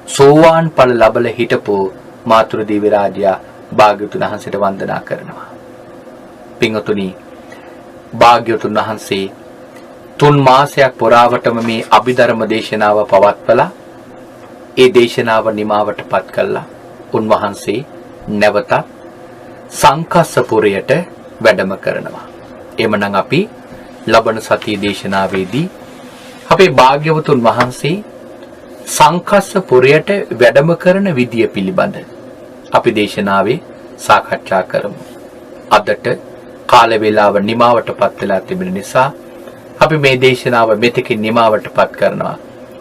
සෝවාන් ඵල ලැබලා හිටපු මාතුරු දිව්‍ය රාජ්‍ය භාග්‍යවතුන් වහන්සේට වන්දනා කරනවා. පින්වතුනි, භාග්‍යවතුන් වහන්සේ 3 මාසයක් පුරාවටම මේ අභිධර්ම දේශනාව පවත්වලා ඒ දේශනාව නිමාවටපත් කළා. උන්වහන්සේ නැවත සංකස්සපුරයට වැඩම කරනවා. එමනම් අපි ලබන සතියේ දේශනාවේදී අපේ භාග්‍යවතුන් වහන්සේ සංකස්සපුරයට වැඩම කරන විදිය පිළිබඳ අපි දේශනාවේ සාකච්ඡා කරමු. අදට කාල වේලාව නිමාවටපත් වෙලා තිබෙන නිසා අපි මේ දේශනාව මෙතකින් නිමාවටපත් කරනවා.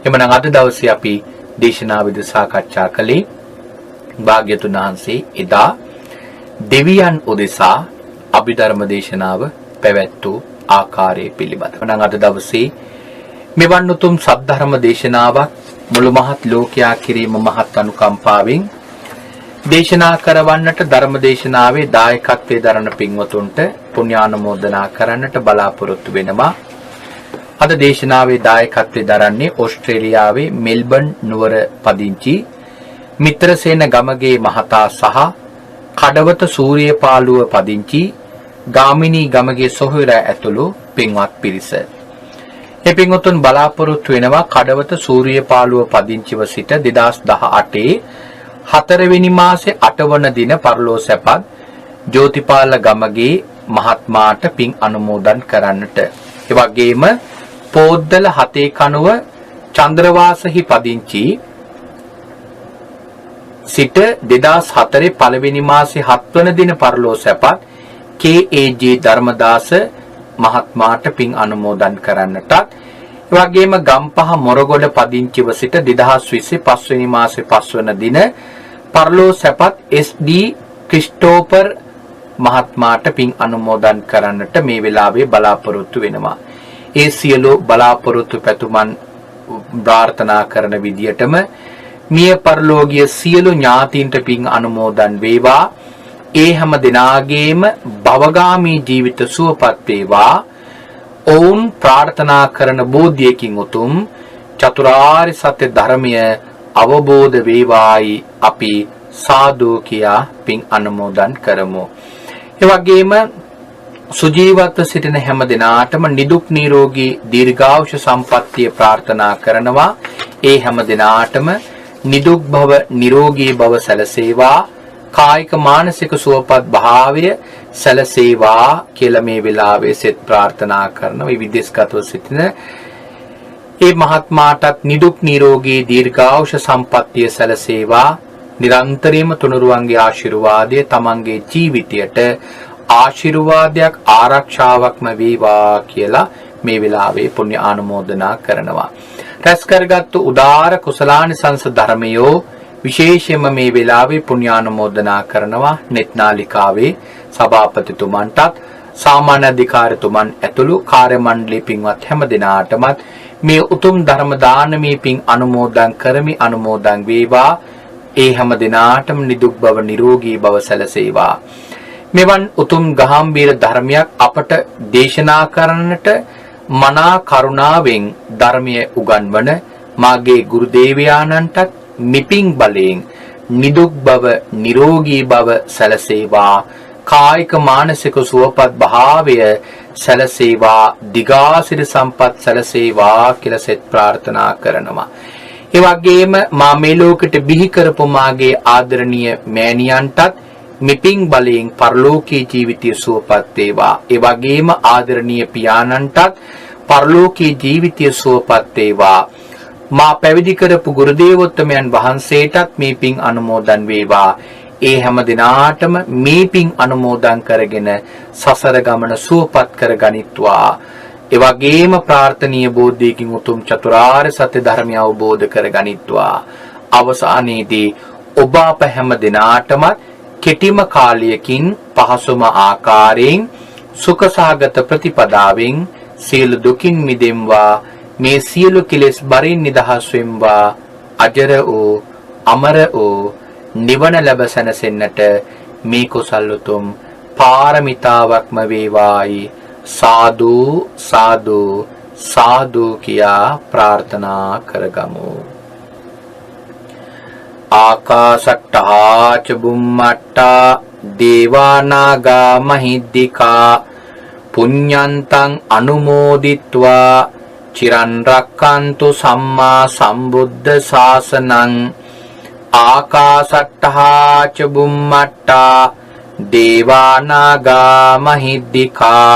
එමනම් අද දවසේ අපි දේශනාවේදී සාකච්ඡා කළේ භාග්‍යතුන් වහන්සේ එදා දෙවියන් උදෙසා අභිධර්ම දේශනාව පැවැත්වූ ආකාරය පිළිබඳව. එමනම් අද දවසේ මෙවන් උතුම් සද්ධර්ම දේශනාවක් මුළු මහත් ලෝකයා කිරීම මහත් අනුකම්පාවෙන් දේශනා කරවන්නට ධර්ම දේශනාවේ දායකත්වයේ දරන පින්වතුන්ට පුණ්‍යානුමෝදනා කරන්නට බලාපොරොත්තු වෙනවා. අද දේශනාවේ දායකත්වයේ දරන්නේ ඕස්ට්‍රේලියාවේ මෙල්බන් නුවර පදිංචි මිත්‍රසේන ගමගේ මහතා සහ කඩවත සූරියපාලුව පදිංචි ගාමිණී ගමගේ සොහොයුර ඇතුළු පින්වත් පිරිස. මේ පින්වතුන් බලාපොරොත්තු වෙනවා කඩවත සූරියපාලුව පදිංචිව සිට 2018 4 වෙනි මාසේ 8 වන දින පරලෝ සැපත් ජෝතිපාල ගමගේ මහත්මාට පින් අනුමෝදන් කරන්නට. ඒ වගේම පෝද්දල හතේ කනුව චන්ද්‍රවාසහි පදිංචි සිට 2004 පළවෙනි මාසේ 7 වන දින පරලෝ සැපත් KAG ධර්මදාස මහත්මාට පින් අනුමෝදන් කරන්නටත්, ඒ වගේම ගම්පහ මොරගොඩ පදිංචිව සිට 2020 5 වෙනි මාසේ 5 වන දින පරලෝ සැපත් SD ක්‍රිස්ටෝපර් මහත්මාට පින් අනුමෝදන් කරන්නට මේ වෙලාවේ බලාපොරොත්තු වෙනවා. ඒ සියලු බලාපොරොත්තු පැතුමන් ප්‍රාර්ථනා කරන විදියටම මිය පරලෝකීය සියලු ඥාතීන්ට පින් අනුමෝදන් වේවා. ඒ හැම දිනාගේම භවගාමී ජීවිත සුවපත් වේවා. ඔවුන් ප්‍රාර්ථනා කරන බෝධියකින් උතුම් චතුරාර්ය සත්‍ය ධර්මය අවබෝධ වේවායි අපි සාදු කියා පින් අනුමෝදන් කරමු. ඒ වගේම සුජීවත්ව සිටින හැම දිනාටම නිදුක් නිරෝගී දීර්ඝායුෂ සම්පන්නිය ප්‍රාර්ථනා කරනවා. ඒ හැම දිනාටම නිදුක් භව නිරෝගී භව සැලසේවා. කායික මානසික සුවපත් භාවය සැලසේවා කියලා මේ වෙලාවේ සෙත් ප්‍රාර්ථනා කරන විවිධස්ගතව සිටින ඒ මහත්මාටත් නිදුක් නිරෝගී දීර්ඝායුෂ සම්පන්නිය සැලසේවා. නිරන්තරයෙන්ම තුනුරුවන්ගේ ආශිර්වාදය තමන්ගේ ජීවිතයට ආශිර්වාදයක් ආරක්ෂාවක්ම වේවා කියලා මේ වෙලාවේ පුණ්‍ය ආනුමෝදනා කරනවා. රැස් කරගත්තු උදාර කුසලානිසංස ධර්මයෝ විශේෂයෙන්ම මේ වෙලාවේ පුණ්‍යානුමෝදනා කරනවා නෙත් නාලිකාවේ සභාපතිතුමන්ටත් සාමාන්‍ය අධිකාරිතුමන් ඇතුළු කාර්ය මණ්ඩලයේ පින්වත් හැම දිනාටමත් මේ උතුම් ධර්ම දානමේ පින් අනුමෝදන් කරමි. අනුමෝදන් වේවා. ඒ හැම දිනාටම නිදුක් බව නිරෝගී බව සැලසේවා. මෙවන් උතුම් ගාම්භීර ධර්මයක් අපට දේශනා කරන්නට මනා කරුණාවෙන් ධර්මයේ උගන්වන මාගේ ගුරු දේවයානන්ටත් මිපින් බලයෙන් නිදුක් බව නිරෝගී බව සැලසේවා. කායික මානසික සුවපත් භාවය සැලසේවා. දිගාසිරි සම්පත් සැලසේවා කියලා සෙත් ප්‍රාර්ථනා කරනවා. ඒ වගේම මා මේ ලෝකෙට බිහි කරපු මාගේ ආදරණීය මෑණියන්ටත් මිපින් බලයෙන් පරලෝකීය ජීවිතය සුවපත් වේවා. ඒ වගේම ආදරණීය පියාණන්ටත් පරලෝකීය ජීවිතය සුවපත් වේවා. මා පැවිදි කරපු ගුරු දේවෝත්තමයන් වහන්සේටත් මේ පින් අනුමෝදන් වේවා. ඒ හැම දිනාටම මේ පින් අනුමෝදන් කරගෙන සසර ගමන සුවපත් කර ගනිත්වා. ඒ වගේම ප්‍රාර්ථනීය බෝධියකින් උතුම් චතුරාර්ය සත්‍ය ධර්මය අවබෝධ කර ගනිත්වා. අවසානයේදී ඔබ අප හැම දිනාටම කෙටිම කාලයකින් පහසුම ආකාරයෙන් සුඛසහගත ප්‍රතිපදාවෙන් සියලු දුකින් මිදෙම්වා. මේ සියලු කෙලෙස් බරින් නිදහස් වෙම්වා. අජර වූ අමර වූ නිවන ලැබ සැනසෙන්නට මේ කුසල් උතුම් පාරමිතාවක්ම වේවායි. සාදු සාදු සාදු කියා ප්‍රාර්ථනා කරගමු. ආකාශට්ටා ච බුම්මට්ටා දේවානාගා මහිද්దికා පුඤ්ඤන්තං අනුමෝදිත්වා චිරන් රක්칸තු සම්මා සම්බුද්ධ ශාසනං. ආකාශට්ටා ච බුම්මට්ටා දේවානාගා මහිද්దికා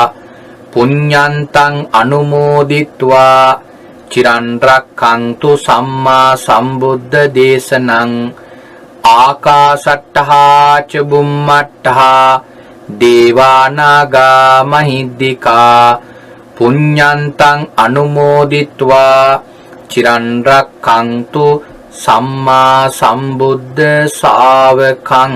පුඤ්ඤන්තං අනුමෝදිත්වා චිරන් රක්칸තු සම්මා සම්බුද්ධ දේශනං. ආකාශට්ටා ච බුම්මට්ටා දේවානාගා මහිද්దికා පුඤ්ඤන්තං අනුමෝදිත්වා චිරන් රක්칸තු සම්මා සම්බුද්ධ ශාවකං.